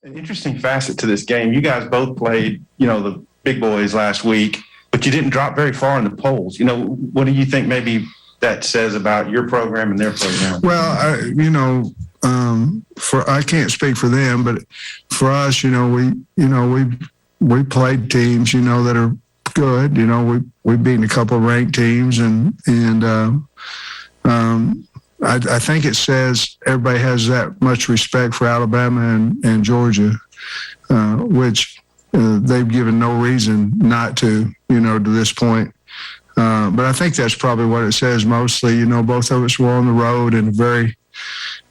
An interesting facet to this game. You guys both played, the big boys last week, but you didn't drop very far in the polls. What do you think maybe that says about your program and their program? Well, I can't speak for them, but for us, we played teams, that are good. We've beaten a couple of ranked teams, I think it says everybody has that much respect for Alabama and Georgia, which they've given no reason not to, to this point. But I think that's probably what it says mostly. Both of us were on the road in a very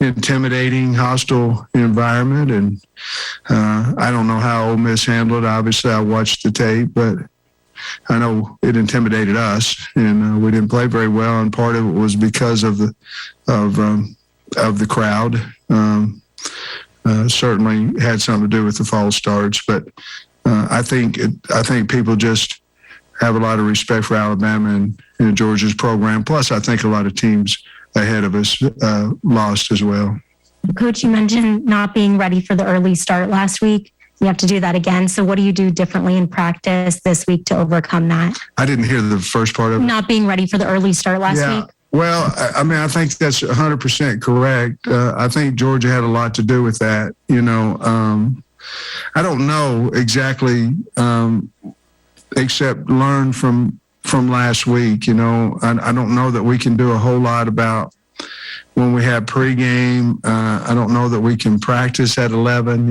intimidating, hostile environment. And I don't know how Ole Miss handled it. Obviously, I watched the tape, but I know it intimidated us, and we didn't play very well. And part of it was because of the crowd. Certainly had something to do with the false starts, but I think people just have a lot of respect for Alabama and Georgia's program. Plus, I think a lot of teams ahead of us lost as well. Coach, you mentioned not being ready for the early start last week. You have to do that again. So what do you do differently in practice this week to overcome that? I didn't hear the first part of it. Not being ready for the early start last week? Well, I think that's 100% correct. I think Georgia had a lot to do with that. I don't know exactly, except learn from last week. I don't know that we can do a whole lot about when we have pregame. I don't know that we can practice at 11.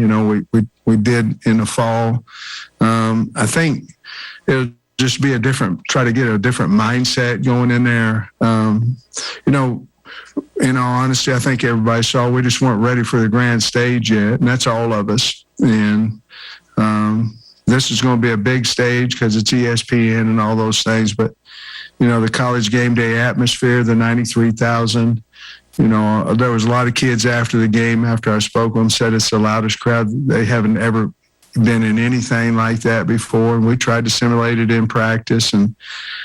We did in the fall. I think it'll just be try to get a different mindset going in there. In all honesty, I think everybody saw we just weren't ready for the grand stage yet, and that's all of us. And this is going to be a big stage because it's ESPN and all those things. But, the college game day atmosphere, the 93,000, there was a lot of kids after the game, after I spoke with them, said it's the loudest crowd. They haven't ever been in anything like that before. And we tried to simulate it in practice and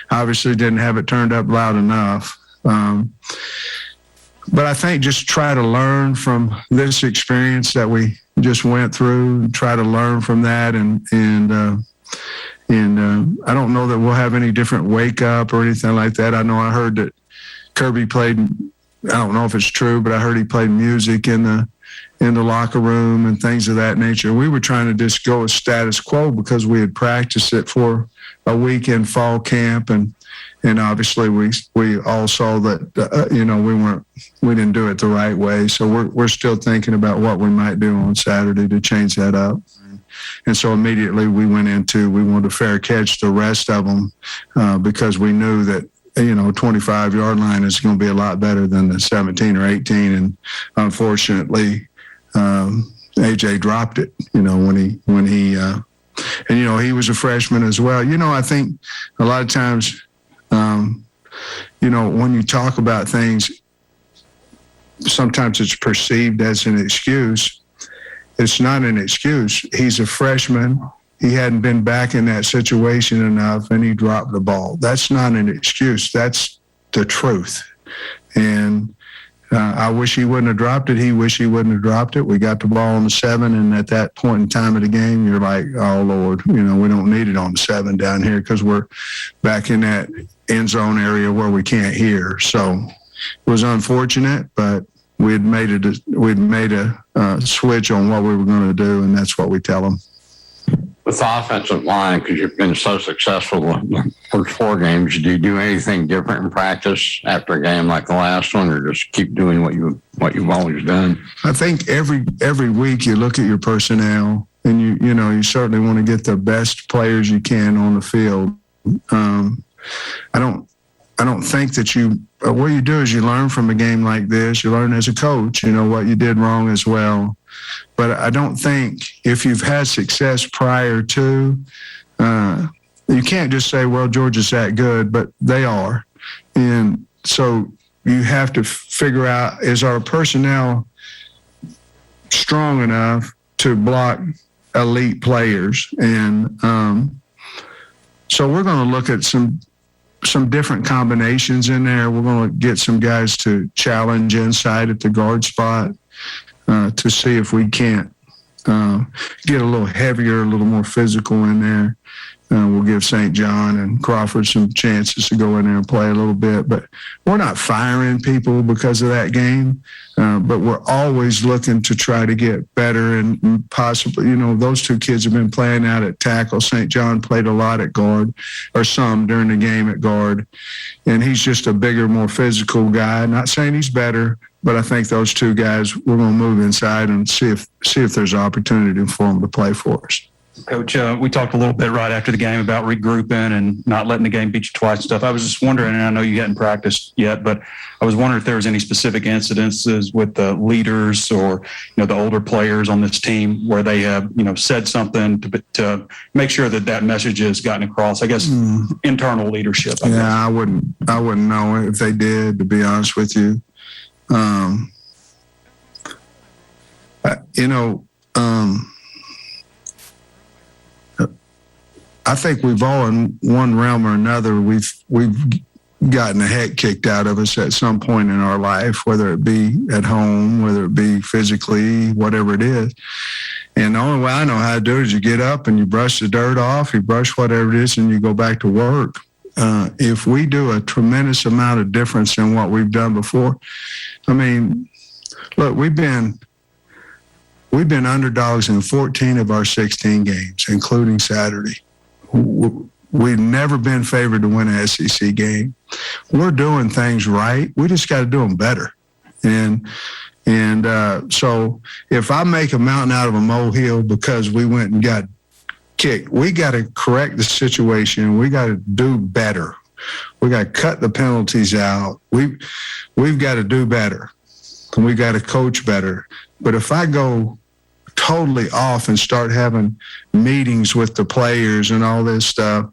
obviously didn't have it turned up loud enough. But I think just try to learn from this experience that we just went through and try to learn from that. And I don't know that we'll have any different wake up or anything like that. I know I heard that Kirby played, I don't know if it's true, but I heard he played music in the locker room and things of that nature. We were trying to just go with status quo because we had practiced it for a week in fall camp, and obviously we all saw that we didn't do it the right way. So we're still thinking about what we might do on Saturday to change that up. And so immediately we wanted to fair catch the rest of them because we knew that 25-yard line is going to be a lot better than the 17 or 18. And unfortunately, AJ dropped it, when he he was a freshman as well. I think a lot of times, when you talk about things, sometimes it's perceived as an excuse. It's not an excuse. He's a freshman. He hadn't been back in that situation enough, and he dropped the ball. That's not an excuse. That's the truth. And I wish he wouldn't have dropped it. He wished he wouldn't have dropped it. We got the ball on the 7, and at that point in time of the game, you're like, oh, Lord, we don't need it on the 7 down here because we're back in that end zone area where we can't hear. So it was unfortunate, but we'd made a switch on what we were going to do, and that's what we tell them. With the offensive line, because you've been so successful the first 4 games, do you do anything different in practice after a game like the last one, or just keep doing what you've always done? I think every week you look at your personnel, and you certainly want to get the best players you can on the field. I don't think that what you do is you learn from a game like this. You learn as a coach, what you did wrong as well. But I don't think if you've had success prior to, you can't just say, well, Georgia's that good, but they are. And so you have to figure out, is our personnel strong enough to block elite players? And so we're going to look at some different combinations in there. We're going to get some guys to challenge inside at the guard spot to see if we can't get a little heavier, a little more physical in there. We'll give St. John and Crawford some chances to go in there and play a little bit. But we're not firing people because of that game. But we're always looking to try to get better and possibly, those two kids have been playing out at tackle. St. John played a lot at guard, or some during the game at guard. And he's just a bigger, more physical guy. Not saying he's better, but I think those two guys, we're going to move inside and see if there's opportunity for them to play for us. Coach, we talked a little bit right after the game about regrouping and not letting the game beat you twice and stuff. I was just wondering, and I know you hadn't practiced yet, but I was wondering if there was any specific incidences with the leaders or, the older players on this team where they have, said something to make sure that message has gotten across. I guess internal leadership. I guess. I wouldn't know if they did, to be honest with you. I think we've all, in one realm or another, we've gotten the heck kicked out of us at some point in our life, whether it be at home, whether it be physically, whatever it is. And the only way I know how to do it is you get up and you brush the dirt off, you brush whatever it is, and you go back to work. If we do a tremendous amount of difference in what we've done before, look, we've been underdogs in 14 of our 16 games, including Saturday. We've never been favored to win an SEC game. We're doing things right. We just got to do them better. And so if I make a mountain out of a molehill because we went and got kicked, we got to correct the situation. We got to do better. We got to cut the penalties out. We've got to do better. And we got to coach better. But if I go totally off and start having meetings with the players and all this stuff,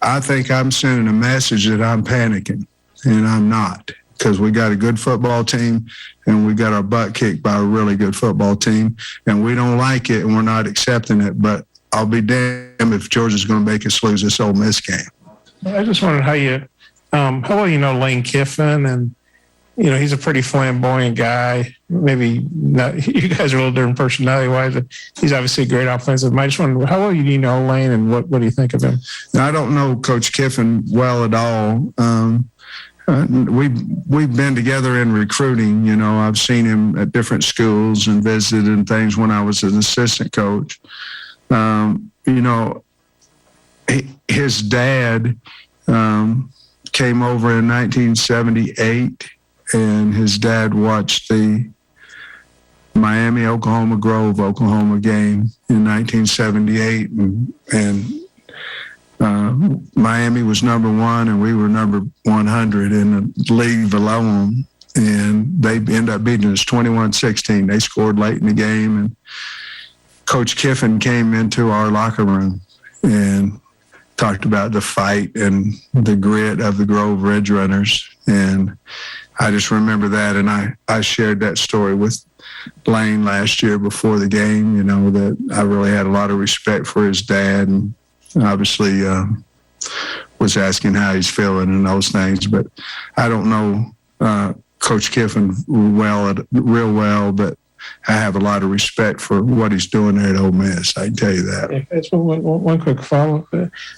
I think I'm sending a message that I'm panicking, and I'm not, because we got a good football team and we got our butt kicked by a really good football team, and we don't like it and we're not accepting it. But I'll be damned if Georgia's going to make us lose this Ole Miss game. I just wondered how well you know Lane Kiffin, and he's a pretty flamboyant guy. Maybe not, you guys are a little different personality-wise, but he's obviously a great offensive. I just wondered, how well do you know Lane, and what do you think of him? I don't know Coach Kiffin well at all. We've been together in recruiting. I've seen him at different schools and visited and things when I was an assistant coach. His dad came over in 1978. And his dad watched the Miami-Oklahoma Grove, Oklahoma game in 1978. And Miami was number one, and we were number 100 in the league below them. And they ended up beating us 21-16. They scored late in the game. And Coach Kiffin came into our locker room and talked about the fight and the grit of the Grove Ridge Runners. And I just remember that, and I shared that story with Lane last year before the game, that I really had a lot of respect for his dad, and obviously was asking how he's feeling and those things. But I don't know Coach Kiffin real well, but I have a lot of respect for what he's doing there at Ole Miss. I can tell you that. Yeah, that's one quick follow-up.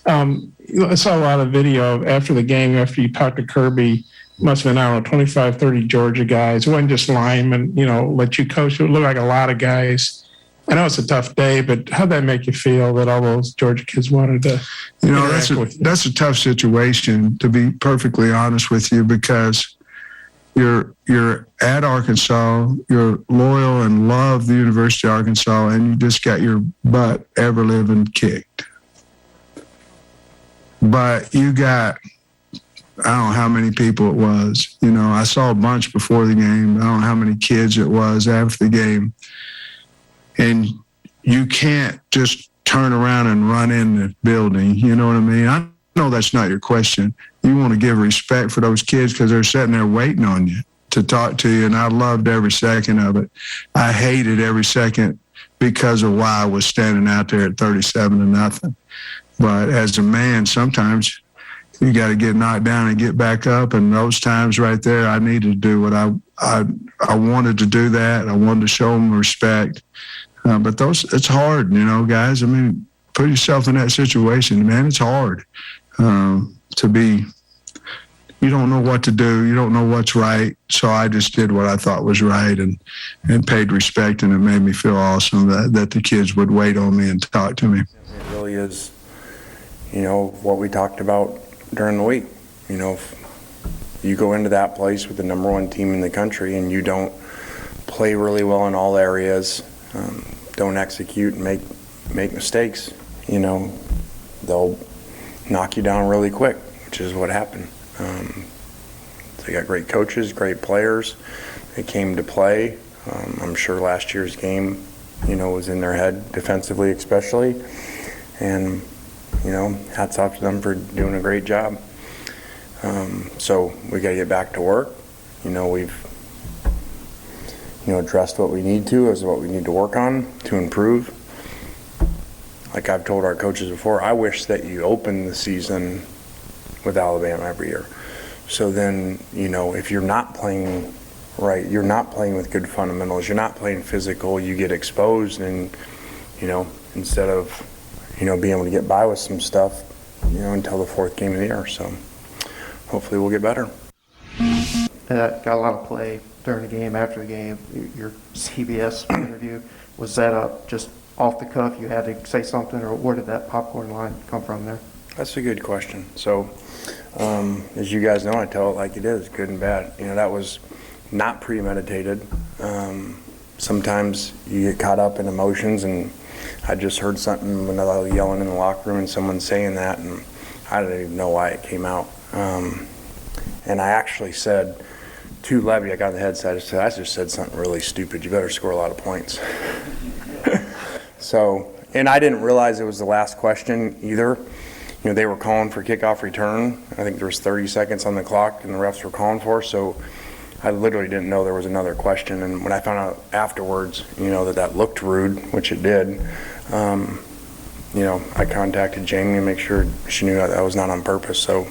I saw a lot of video after the game, after you talked to Kirby. Must have been, 25, 30 Georgia guys. It wasn't just linemen, let you coach. It looked like a lot of guys. I know it's a tough day, but how'd that make you feel that all those Georgia kids wanted to interact with you? That's a tough situation, to be perfectly honest with you, because you're at Arkansas, you're loyal and love the University of Arkansas, and you just got your butt ever living kicked. But you got, I don't know how many people it was. I saw a bunch before the game. I don't know how many kids it was after the game. And you can't just turn around and run in the building. You know what I mean? I know that's not your question. You want to give respect for those kids because they're sitting there waiting on you to talk to you, and I loved every second of it. I hated every second because of why I was standing out there at 37-0. But as a man, sometimes you got to get knocked down and get back up. And those times right there, I needed to do what I wanted to do that. I wanted to show them respect. But it's hard, guys. I mean, put yourself in that situation, man. It's hard to be. You don't know what to do. You don't know what's right. So I just did what I thought was right and paid respect, and it made me feel awesome that the kids would wait on me and talk to me. It really is, what we talked about during the week. If you go into that place with the number one team in the country and you don't play really well in all areas, don't execute and make mistakes, they'll knock you down really quick, which is what happened. They got great coaches, great players. They came to play. I'm sure last year's game, was in their head defensively especially. And, hats off to them for doing a great job. So we got to get back to work. We've, addressed what we need to as what we need to work on to improve. Like I've told our coaches before, I wish that you open the season with Alabama every year. So then, if you're not playing right, you're not playing with good fundamentals, you're not playing physical, you get exposed and, instead of, being able to get by with some stuff, until the fourth game of the year. So hopefully we'll get better. Got a lot of play during the game, after the game. Your CBS interview, was that just off the cuff? You had to say something, or where did that popcorn line come from there? That's a good question. So, as you guys know, I tell it like it is, good and bad. That was not premeditated. Sometimes you get caught up in emotions, and I just heard something when I was yelling in the locker room and someone saying that, and I didn't even know why it came out. And I actually said to Levy, I got in the headset, I just said something really stupid. You better score a lot of points. So, and I didn't realize it was the last question either. They were calling for kickoff return. I think there was 30 seconds on the clock and the refs were calling for, so I literally didn't know there was another question. And when I found out afterwards, that looked rude, which it did, I contacted Jamie to make sure she knew that was not on purpose. So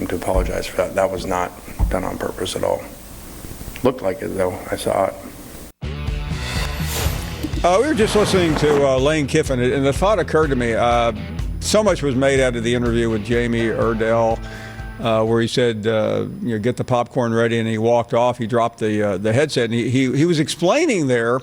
to apologize for that. That was not done on purpose at all. Looked like it though. I saw it. We were just listening to Lane Kiffin, and the thought occurred to me. So much was made out of the interview with Jamie Erdell, where he said, get the popcorn ready, and he walked off. He dropped the headset, and he was explaining there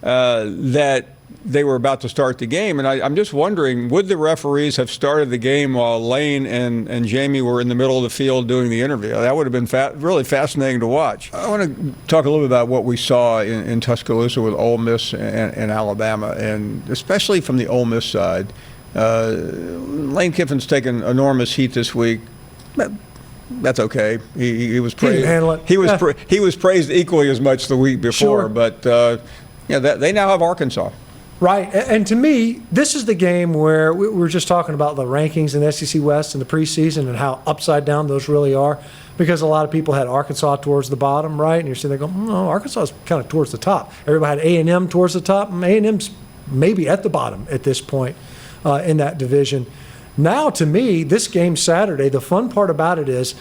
that they were about to start the game. And I'm just wondering, would the referees have started the game while Lane and Jamie were in the middle of the field doing the interview? That would have been really fascinating to watch. I want to talk a little bit about what we saw in Tuscaloosa with Ole Miss and Alabama, and especially from the Ole Miss side. Lane Kiffin's taken enormous heat this week. That's okay. He was praised. Handle it. He was praised equally as much the week before. Sure. But they now have Arkansas. Right. And to me, this is the game where we were just talking about the rankings in the SEC West in the preseason and how upside down those really are, because a lot of people had Arkansas towards the bottom, right? And you're sitting there going, no, Arkansas is kind of towards the top. Everybody had A&M towards the top, and A&M's maybe at the bottom at this point in that division. Now, to me, this game Saturday, the fun part about it is,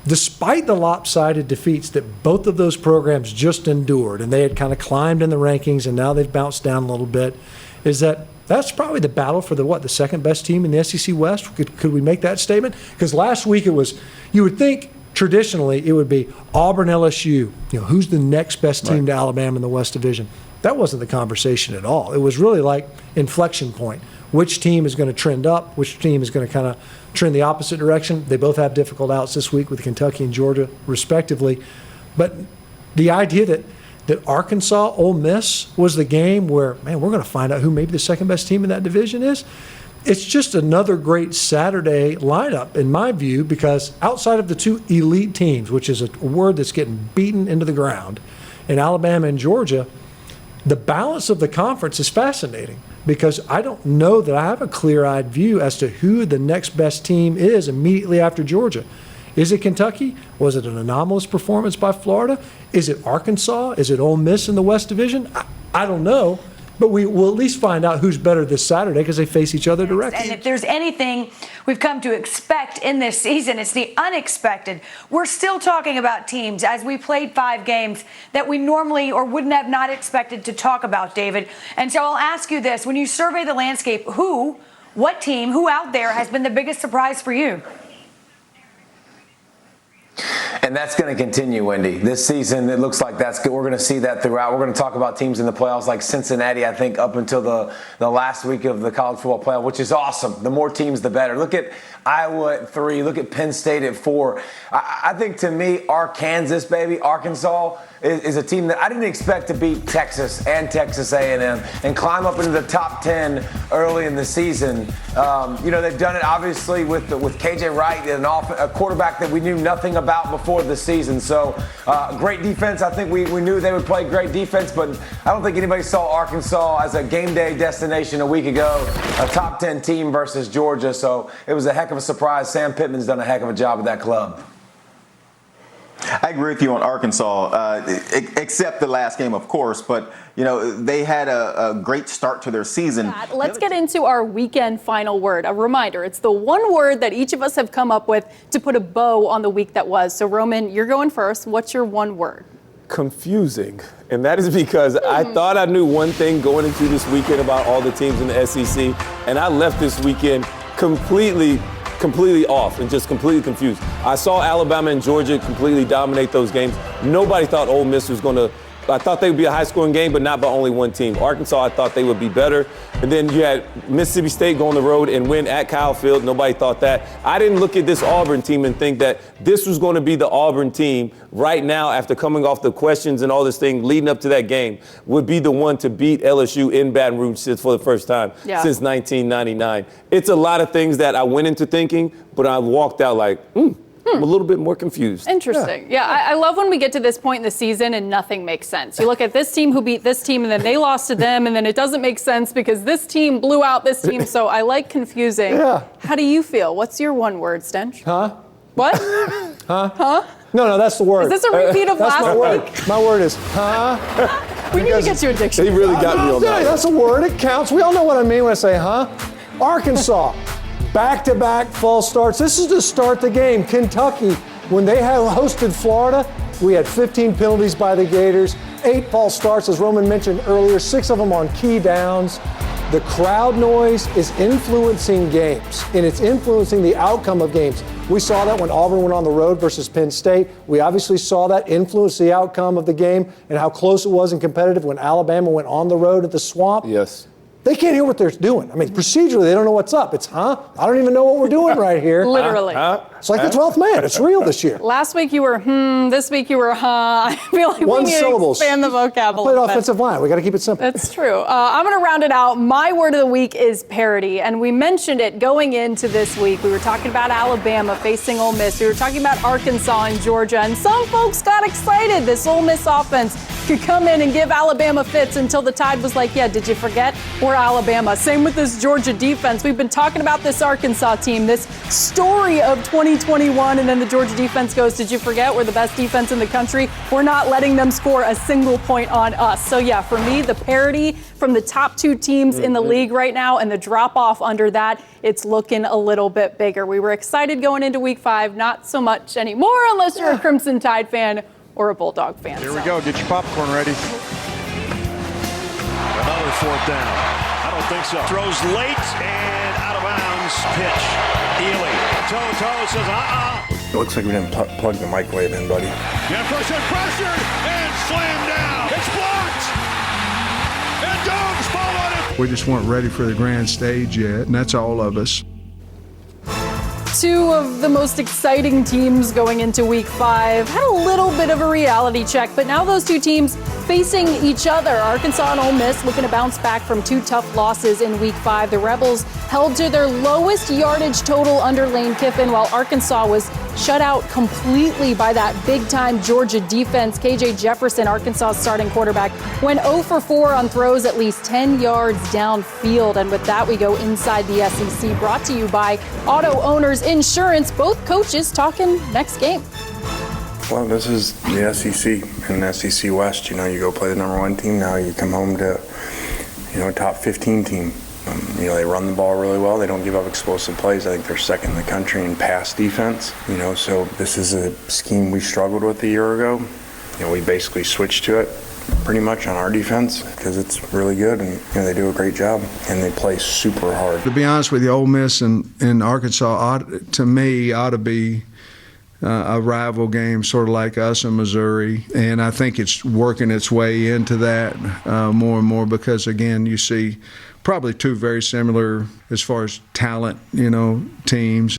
despite the lopsided defeats that both of those programs just endured, and they had kind of climbed in the rankings and now they've bounced down a little bit, is that's probably the battle for the second best team in the SEC West? Could we make that statement? Because last week it was, you would think traditionally it would be Auburn, LSU, who's the next best team to Alabama in the West Division? That wasn't the conversation at all. It was really like inflection point. Which team is going to trend up? Which team is going to kind of trend the opposite direction? They both have difficult outs this week with Kentucky and Georgia, respectively. But the idea that Arkansas, Ole Miss was the game where, man, we're going to find out who maybe the second best team in that division is. It's just another great Saturday lineup, in my view, because outside of the two elite teams, which is a word that's getting beaten into the ground, in Alabama and Georgia, the balance of the conference is fascinating, because I don't know that I have a clear-eyed view as to who the next best team is immediately after Georgia. Is it Kentucky? Was it an anomalous performance by Florida? Is it Arkansas? Is it Ole Miss in the West Division? I don't know. but we will at least find out who's better this Saturday because they face each other directly. And if there's anything we've come to expect in this season, it's the unexpected. We're still talking about teams as we played 5 games that we normally or wouldn't have not expected to talk about, David. And so I'll ask you this. When you survey the landscape, what team, who out there has been the biggest surprise for you? And that's going to continue, Wendy. This season, it looks like that's good. We're going to see that throughout. We're going to talk about teams in the playoffs like Cincinnati, I think, up until the last week of the college football playoff, which is awesome. The more teams, the better. Look at Iowa at 3. Look at Penn State at 4. I think, to me, Arkansas is a team that I didn't expect to beat Texas and Texas A&M and climb up into the top 10 early in the season. They've done it, obviously, with KJ Wright, a quarterback that we knew nothing about before the season. So great defense. I think we knew they would play great defense, but I don't think anybody saw Arkansas as a game day destination a week ago, a top 10 team versus Georgia. So it was a heck of a surprise. Sam Pittman's done a heck of a job with that club. I agree with you on Arkansas, except the last game, of course. But, they had a great start to their season. Let's get into our weekend final word. A reminder, it's the one word that each of us have come up with to put a bow on the week that was. So, Roman, you're going first. What's your one word? Confusing. And that is because I thought I knew one thing going into this weekend about all the teams in the SEC, and I left this weekend completely off and just completely confused. I saw Alabama and Georgia completely dominate those games. Nobody thought Ole Miss was going to. I thought they would be a high-scoring game, but not by only one team. Arkansas, I thought they would be better. And then you had Mississippi State go on the road and win at Kyle Field. Nobody thought that. I didn't look at this Auburn team and think that this was going to be the Auburn team right now after coming off the questions and all this thing leading up to that game would be the one to beat LSU in Baton Rouge for the first time since 1999. It's a lot of things that I went into thinking, but I walked out like, I'm a little bit more confused. Interesting. Yeah, I love when we get to this point in the season and nothing makes sense. You look at this team who beat this team and then they lost to them and then it doesn't make sense because this team blew out this team. So I like confusing. Yeah. How do you feel? What's your one word, Stench? Huh? What? Huh? No, that's the word. Is this a repeat of that's last my week? Word. My word is, huh? We need to get you a dictionary. He really got me on that. That's a word. It counts. We all know what I mean when I say, huh? Arkansas, back-to-back false starts. This is to start the game. Kentucky, when they had hosted Florida, we had 15 penalties by the Gators, 8 false starts, as Roman mentioned earlier, 6 of them on key downs. The crowd noise is influencing games, and it's influencing the outcome of games. We saw that when Auburn went on the road versus Penn State. We obviously saw that influence the outcome of the game and how close it was and competitive when Alabama went on the road at the Swamp. Yes. They can't hear what they're doing. I mean, procedurally, they don't know what's up. It's, huh? I don't even know what we're doing right here. Literally. It's like the 12th man. It's real this year. Last week you were, this week you were, I feel like One we need syllables. to expand the vocabulary. Played offensive line. We got to keep it simple. That's true. I'm going to round it out. My word of the week is parity, and we mentioned it going into this week. We were talking about Alabama facing Ole Miss. We were talking about Arkansas and Georgia, and some folks got excited. This Ole Miss offense could come in and give Alabama fits until the Tide was like, yeah, did you forget? We're Alabama. Same with this Georgia defense. We've been talking about this Arkansas team, this story of 2021, and then the Georgia defense goes, did you forget? We're the best defense in the country. We're not letting them score a single point on us. So, yeah, for me, the parity from the top 2 teams in the league right now and the drop-off under that, it's looking a little bit bigger. We were excited going into Week 5, not so much anymore unless you're a Crimson Tide fan or a Bulldog fan. Here we go. Get your popcorn ready. Another 4th down. I don't think so. Throws late and out of bounds. Pitch. Ely. Toe says, It looks like we didn't plug the microwave in, buddy. Jefferson pressured and slammed down. It's blocked. And Dogs fall on it. We just weren't ready for the grand stage yet, and that's all of us. 2 of the most exciting teams going into Week 5 had a little bit of a reality check, but now those 2 teams facing each other. Arkansas and Ole Miss looking to bounce back from 2 tough losses in Week 5. The Rebels held to their lowest yardage total under Lane Kiffin, while Arkansas was shut out completely by that big-time Georgia defense. KJ Jefferson, Arkansas' starting quarterback, went 0 for 4 on throws at least 10 yards downfield. And with that, we go inside the SEC, brought to you by Auto Owners Insurance. Both coaches talking next game. Well, this is the SEC and SEC West. You go play the #1 team now. You come home to, top 15 team. They run the ball really well. They don't give up explosive plays. I think they're second in the country in pass defense. So this is a scheme we struggled with a year ago. We basically switched to it pretty much on our defense because it's really good, and they do a great job, and they play super hard. To be honest with you, Ole Miss and Arkansas, to me, ought to be a rival game, sort of like us and Missouri. And I think it's working its way into that more and more because, again, you see probably two very similar as far as talent, teams.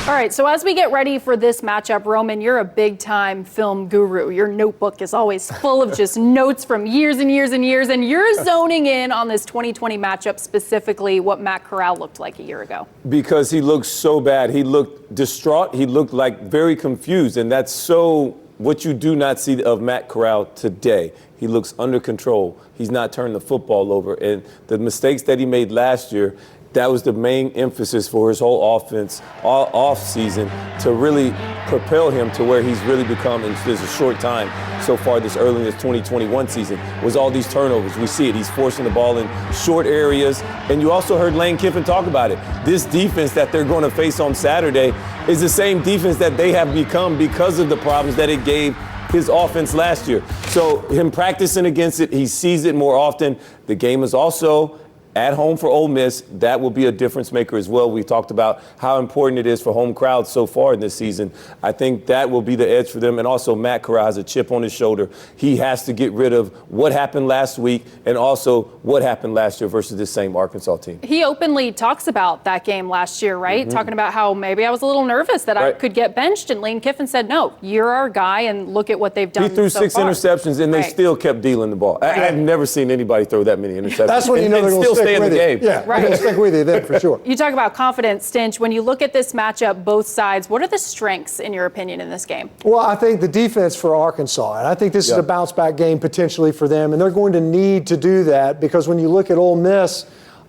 All right, so as we get ready for this matchup, Roman, you're a big-time film guru. Your notebook is always full of just notes from years and years and years, and you're zoning in on this 2020 matchup, specifically what Matt Corral looked like a year ago. Because he looked so bad. He looked distraught. He looked like very confused, and that's so what you do not see of Matt Corral today. He looks under control. He's not turning the football over, and the mistakes that he made last year, that was the main emphasis for his whole offense all off season to really propel him to where he's really become in this a short time so far this early in this 2021 season was all these turnovers. We see it. He's forcing the ball in short areas. And you also heard Lane Kiffin talk about it. This defense that they're going to face on Saturday is the same defense that they have become because of the problems that it gave his offense last year. So him practicing against it, he sees it more often. The game is also at home for Ole Miss. That will be a difference maker as well. We talked about how important it is for home crowds so far in this season. I think that will be the edge for them. And also Matt Corral has a chip on his shoulder. He has to get rid of what happened last week and also what happened last year versus this same Arkansas team. He openly talks about that game last year, right? Mm-hmm. Talking about how maybe I was a little nervous that I could get benched. And Lane Kiffin said, no, you're our guy, and look at what they've done. He threw so 6 far. interceptions, and they still kept dealing the ball. I've never seen anybody throw that many interceptions. That's when you know they're going to stick in the with game. it. Yeah, they're going to stick with you then for sure. You talk about confidence, Stinch. When you look at this matchup, both sides, what are the strengths, in your opinion, in this game? Well, I think the defense for Arkansas, and I think this is a bounce back game potentially for them, and they're going to need to do that because when you look at Ole Miss,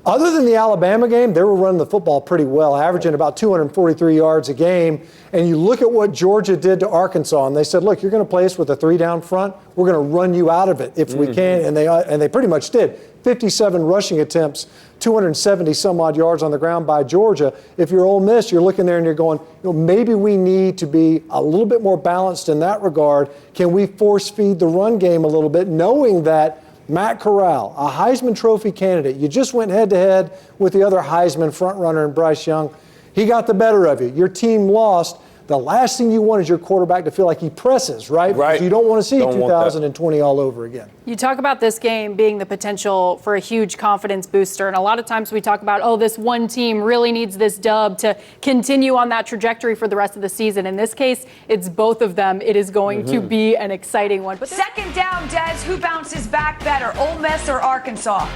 other than the Alabama game, they were running the football pretty well, averaging about 243 yards a game. And you look at what Georgia did to Arkansas, and they said, look, you're going to play us with a 3-down front. We're going to run you out of it if we can. And they pretty much did. 57 rushing attempts, 270 some odd yards on the ground by Georgia. If you're Ole Miss, you're looking there and you're going, maybe we need to be a little bit more balanced in that regard. Can we force feed the run game a little bit, knowing that Matt Corral, a Heisman Trophy candidate, you just went head-to-head with the other Heisman frontrunner in Bryce Young. He got the better of you. Your team lost. The last thing you want is your quarterback to feel like he presses, right? Because you don't want to see 2020 all over again. You talk about this game being the potential for a huge confidence booster. And a lot of times we talk about, this one team really needs this dub to continue on that trajectory for the rest of the season. In this case, it's both of them. It is going to be an exciting one. But second down, Des, who bounces back better, Ole Miss or Arkansas?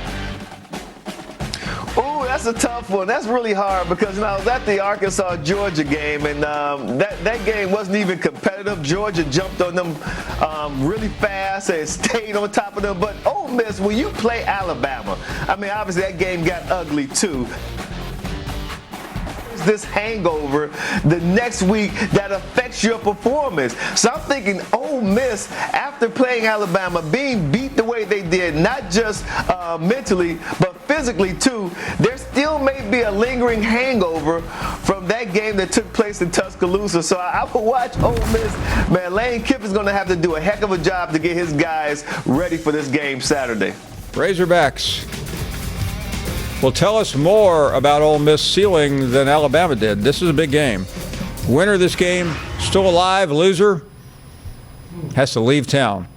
Oh, that's a tough one. That's really hard because I was at the Arkansas-Georgia game, and that game wasn't even competitive. Georgia jumped on them really fast and stayed on top of them. But Ole Miss, when you play Alabama, obviously that game got ugly too. This hangover the next week that affects your performance. So I'm thinking Ole Miss, after playing Alabama, being beat the way they did, not just mentally, but physically too, there still may be a lingering hangover from that game that took place in Tuscaloosa. So I would watch Ole Miss. Man, Lane Kiffin's going to have to do a heck of a job to get his guys ready for this game Saturday. Razorbacks will tell us more about Ole Miss ceiling than Alabama did. This is a big game. Winner of this game, still alive. Loser has to leave town.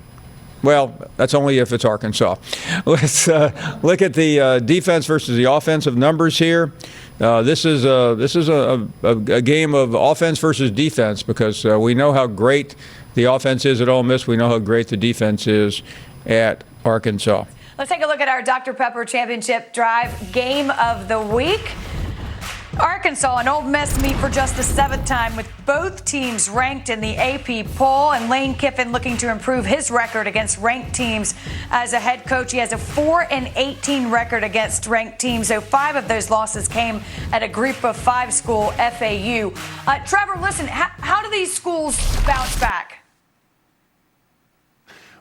Well, that's only if it's Arkansas. Let's look at the defense versus the offensive numbers here. This is a game of offense versus defense because we know how great the offense is at Ole Miss. We know how great the defense is at Arkansas. Let's take a look at our Dr. Pepper Championship Drive Game of the Week. Arkansas and Ole Miss meet for just the 7th time with both teams ranked in the AP poll, and Lane Kiffin looking to improve his record against ranked teams as a head coach. He has a 4-18 record against ranked teams, so 5 of those losses came at a group of 5 school, FAU. Trevor, listen, how do these schools bounce back?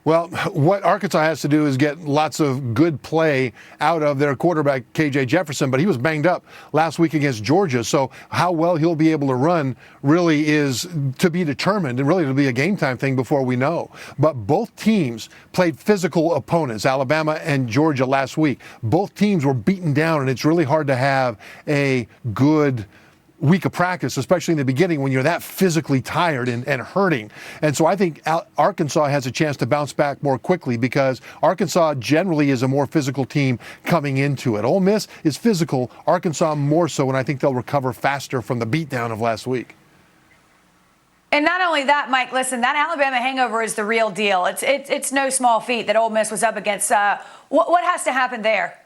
Well, what Arkansas has to do is get lots of good play out of their quarterback, KJ Jefferson, but he was banged up last week against Georgia. So how well he'll be able to run really is to be determined, and really it'll be a game time thing before we know. But both teams played physical opponents, Alabama and Georgia, last week. Both teams were beaten down, and it's really hard to have a good week of practice, especially in the beginning when you're that physically tired and hurting. And so I think Arkansas has a chance to bounce back more quickly because Arkansas generally is a more physical team coming into it. Ole Miss is physical, Arkansas more so, and I think they'll recover faster from the beatdown of last week. And not only that, Mike, listen, that Alabama hangover is the real deal. It's no small feat that Ole Miss was up against. What has to happen there?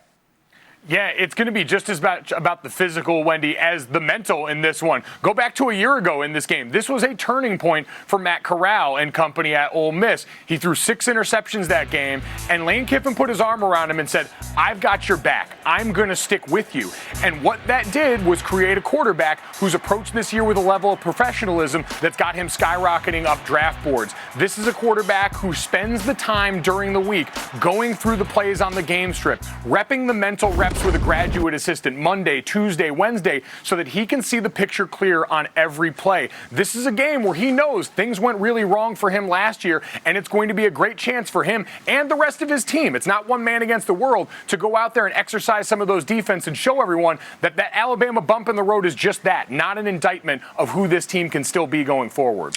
Yeah, it's going to be just as much about the physical, Wendy, as the mental in this one. Go back to a year ago in this game. This was a turning point for Matt Corral and company at Ole Miss. He threw 6 interceptions that game, and Lane Kiffin put his arm around him and said, I've got your back. I'm going to stick with you. And what that did was create a quarterback who's approached this year with a level of professionalism that's got him skyrocketing up draft boards. This is a quarterback who spends the time during the week going through the plays on the game strip, repping the mental reps with a graduate assistant Monday, Tuesday, Wednesday, so that he can see the picture clear on every play. This is a game where he knows things went really wrong for him last year, and it's going to be a great chance for him and the rest of his team. It's not one man against the world to go out there and exercise some of those defense and show everyone that that Alabama bump in the road is just that, not an indictment of who this team can still be going forward.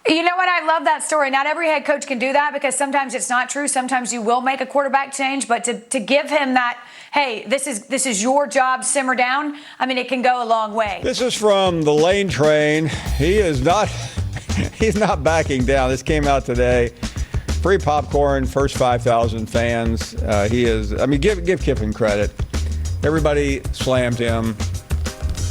You know what? I love that story. Not every head coach can do that because sometimes it's not true. Sometimes you will make a quarterback change, but to give him that, hey, this is your job, simmer down, I mean, it can go a long way. This is from the Lane Train. He's not backing down. This came out today. Free popcorn, first 5,000 fans. Give Kiffin credit. Everybody slammed him.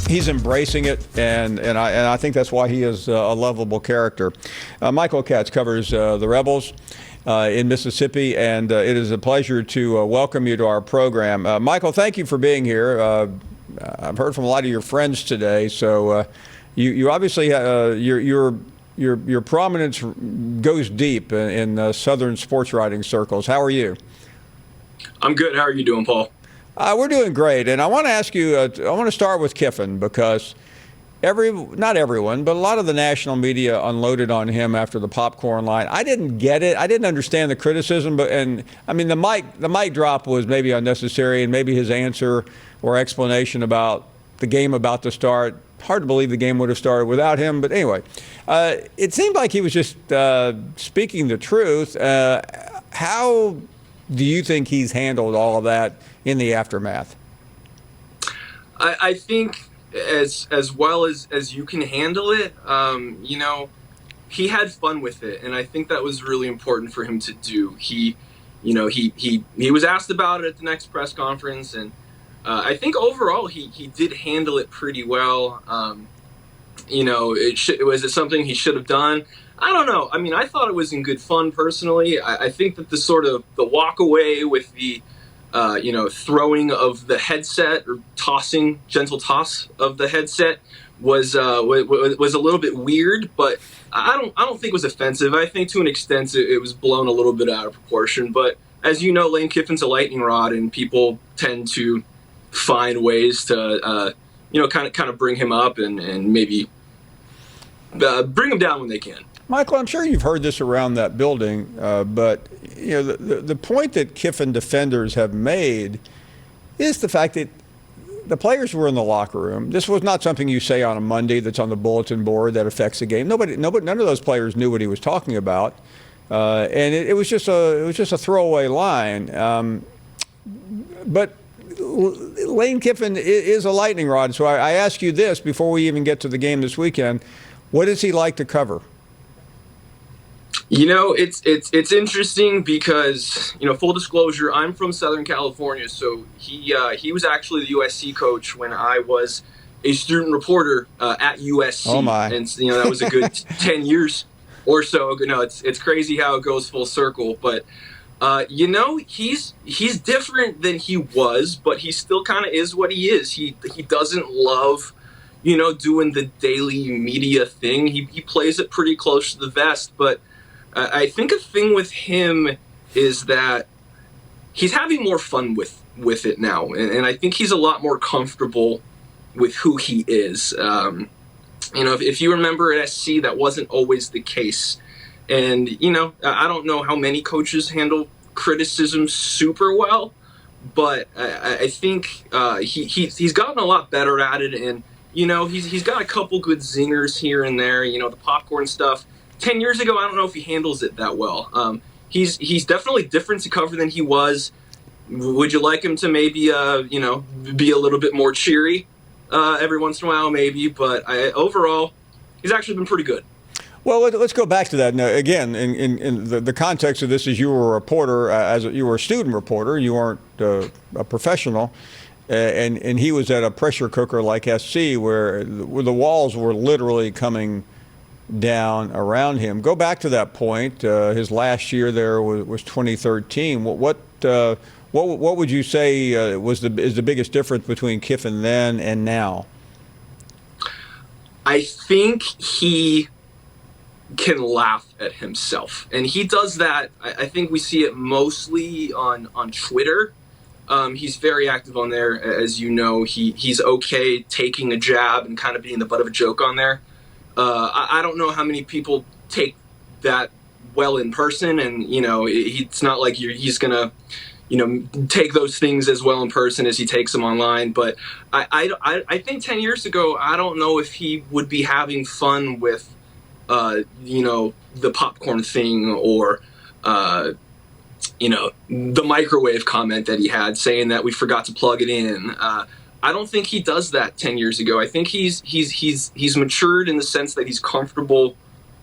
He's embracing it, and I think that's why he is a lovable character. Michael Katz covers the Rebels in Mississippi, and it is a pleasure to welcome you to our program. Michael, thank you for being here. I've heard from a lot of your friends today, so you obviously your prominence goes deep in Southern sports writing circles. How are you? I'm good. How are you doing, Paul? We're doing great, and I want to ask you. I want to start with Kiffin because not everyone, but a lot of the national media unloaded on him after the popcorn line. I didn't get it. I didn't understand the criticism, the mic drop was maybe unnecessary, and maybe his answer or explanation about the game about to start. Hard to believe the game would have started without him, but anyway, it seemed like he was just speaking the truth. How do you think he's handled all of that in the aftermath? I think as well as you can handle it, he had fun with it, and I think that was really important for him to do. He was asked about it at the next press conference, and I think overall he did handle it pretty well. Was it something he should have done? I don't know. I mean, I thought it was in good fun personally. I think that the walk away with the throwing of the headset or gentle toss of the headset was a little bit weird, but I don't think it was offensive. I think to an extent it was blown a little bit out of proportion. But as you know, Lane Kiffin's a lightning rod, and people tend to find ways to kind of bring him up and maybe bring him down when they can. Michael, I'm sure you've heard this around that building, but the point that Kiffin defenders have made is the fact that the players were in the locker room. This was not something you say on a Monday that's on the bulletin board that affects the game. None of those players knew what he was talking about, and it was just a throwaway line. But Lane Kiffin is a lightning rod, so I ask you this before we even get to the game this weekend: what does he like to cover? It's interesting because, full disclosure, I'm from Southern California, so he was actually the USC coach when I was a student reporter at USC. Oh my! And that was a good 10 years or so. It's crazy how it goes full circle, but he's different than he was, but he still kind of is what he is. He doesn't love doing the daily media thing. He plays it pretty close to the vest, but I think a thing with him is that he's having more fun with it now, and I think he's a lot more comfortable with who he is. If you remember at SC, that wasn't always the case. And, I don't know how many coaches handle criticism super well, but I think he's gotten a lot better at it. And, he's got a couple good zingers here and there, the popcorn stuff. 10 years ago, I don't know if he handles it that well. He's definitely different to cover than he was. Would you like him to maybe, be a little bit more cheery every once in a while, maybe? But overall, he's actually been pretty good. Well, let's go back to that. Now, again, in the context of this is you were a reporter, you were a student reporter, you weren't a professional, and he was at a pressure cooker like SC where the walls were literally coming down around him. Go back to that point. His last year there was 2013. What would you say is the biggest difference between Kiffin then and now? I think he can laugh at himself, and he does that. I think we see it mostly on Twitter. He's very active on there, as you know. He's okay taking a jab and kind of being the butt of a joke on there. I don't know how many people take that well in person, and it's not like he's gonna take those things as well in person as he takes them online. But I think 10 years ago, I don't know if he would be having fun with the popcorn thing or, the microwave comment that he had saying that we forgot to plug it in. I don't think he does that 10 years ago. I think he's matured in the sense that he's comfortable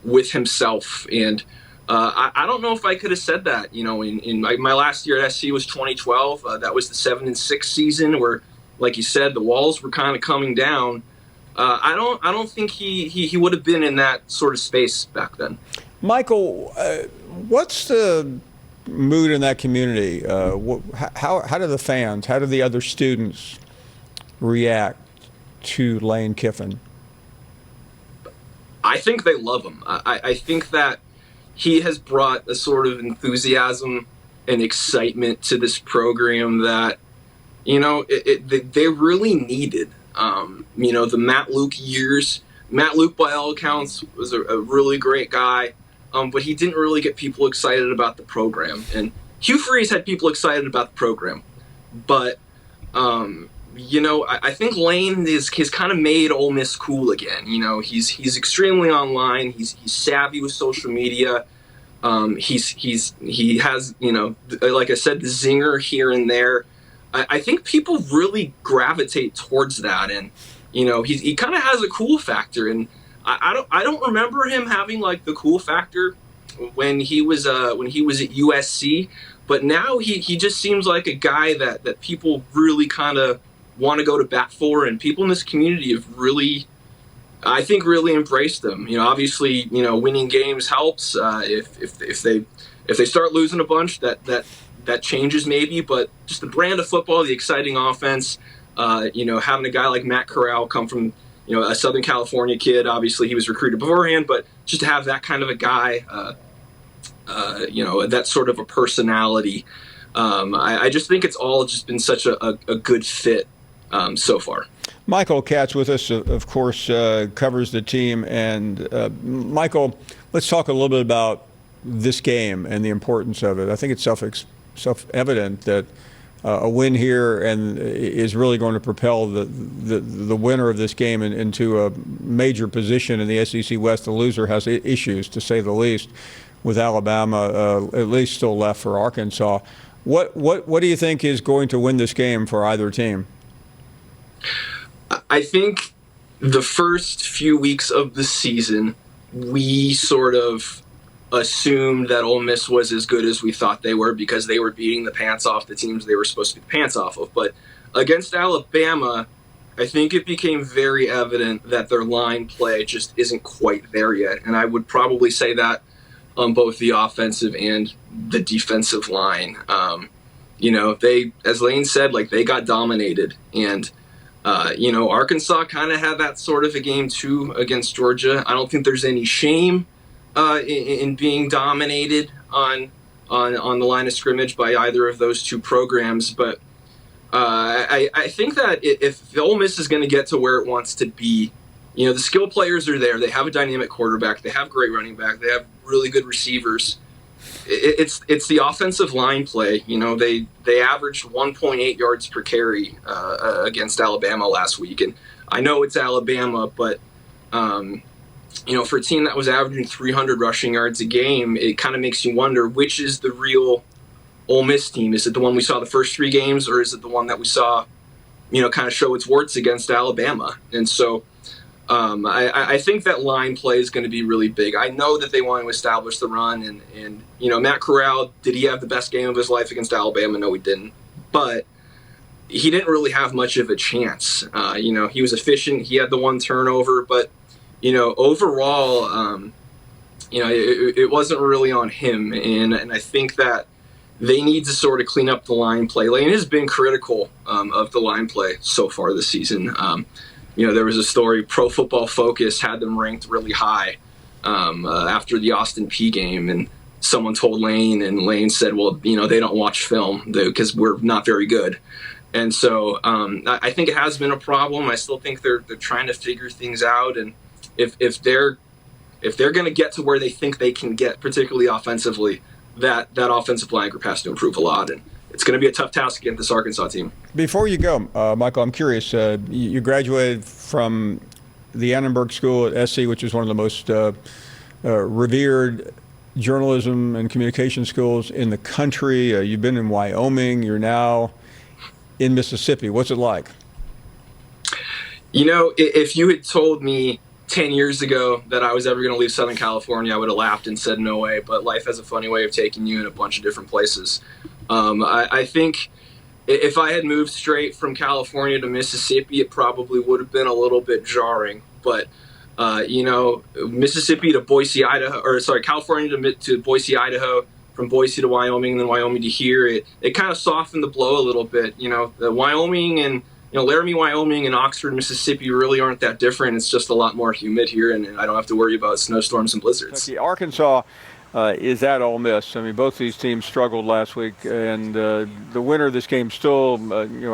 with himself. And I don't know if I could have said that, in my last year at SC was 2012. That was the 7-6 season where, like you said, the walls were kind of coming down. I don't think he would have been in that sort of space back then. Michael, what's the mood in that community? How do the fans, how do the other students react to Lane Kiffin? I think they love him. I think that he has brought a sort of enthusiasm and excitement to this program that, they really needed. The Matt Luke years. Matt Luke, by all accounts, was a really great guy, but he didn't really get people excited about the program. And Hugh Freeze had people excited about the program, but I think Lane has kind of made Ole Miss cool again. He's extremely online. He's savvy with social media. He has like I said, the zinger here and there. I think people really gravitate towards that, and he kind of has a cool factor. And I don't remember him having like the cool factor when he was at USC, but now he just seems like a guy that people really kind of want to go to bat for, and people in this community have really, I think, really embraced them. Obviously, winning games helps. If they start losing a bunch, that changes maybe, but just the brand of football, the exciting offense, having a guy like Matt Corral come from, a Southern California kid. Obviously he was recruited beforehand, but just to have that kind of a guy, that sort of a personality. I just think it's all just been such a good fit so far. Michael Katz with us, of course, covers the team. And Michael, let's talk a little bit about this game and the importance of it. I think it's self-evident that a win here and is really going to propel the winner of this game into a major position in the SEC West. The loser has issues, to say the least, with Alabama at least still left for Arkansas. What do you think is going to win this game for either team? I think the first few weeks of the season, we sort of assumed that Ole Miss was as good as we thought they were because they were beating the pants off the teams they were supposed to beat the pants off of. But against Alabama, I think it became very evident that their line play just isn't quite there yet. And I would probably say that on both the offensive and the defensive line. They, as Lane said, they got dominated. And, Arkansas kind of had that sort of a game too against Georgia. I don't think there's any shame in being dominated on the line of scrimmage by either of those two programs, but I think that if Ole Miss is going to get to where it wants to be, the skill players are there. They have a dynamic quarterback. They have great running back. They have really good receivers. It's the offensive line play. They averaged 1.8 yards per carry against Alabama last week, and I know it's Alabama, but for a team that was averaging 300 rushing yards a game, it kind of makes you wonder which is the real Ole Miss team. Is it the one we saw the first 3 games, or is it the one that we saw, kind of show its warts against Alabama? And so I think that line play is going to be really big. I know that they want to establish the run, and Matt Corral, did he have the best game of his life against Alabama? No, he didn't. But he didn't really have much of a chance. He was efficient. He had the 1 turnover, but overall, it wasn't really on him. And I think that they need to sort of clean up the line play. Lane has been critical of the line play so far this season. There was a story, Pro Football Focus had them ranked really high after the Austin Peay game, and someone told Lane, and Lane said, well, they don't watch film because we're not very good. And so I think it has been a problem. I still think they're trying to figure things out, and if they're going to get to where they think they can get, particularly offensively, that offensive line group has to improve a lot, and it's going to be a tough task against this Arkansas team. Before you go, Michael, I'm curious. You graduated from the Annenberg School at SC, which is one of the most revered journalism and communication schools in the country. You've been in Wyoming. You're now in Mississippi. What's it like? If you had told me 10 years ago that I was ever going to leave Southern California, I would have laughed and said no way, but life has a funny way of taking you in a bunch of different places. I think if I had moved straight from California to Mississippi, it probably would have been a little bit jarring, but Mississippi to Boise, Idaho, California to Boise, Idaho, from Boise to Wyoming, and then Wyoming to here, it kind of softened the blow a little bit. The Wyoming and Laramie, Wyoming, and Oxford, Mississippi really aren't that different. It's just a lot more humid here, and I don't have to worry about snowstorms and blizzards. Arkansas is at Ole Miss. I mean, both these teams struggled last week, and the winner of this game still,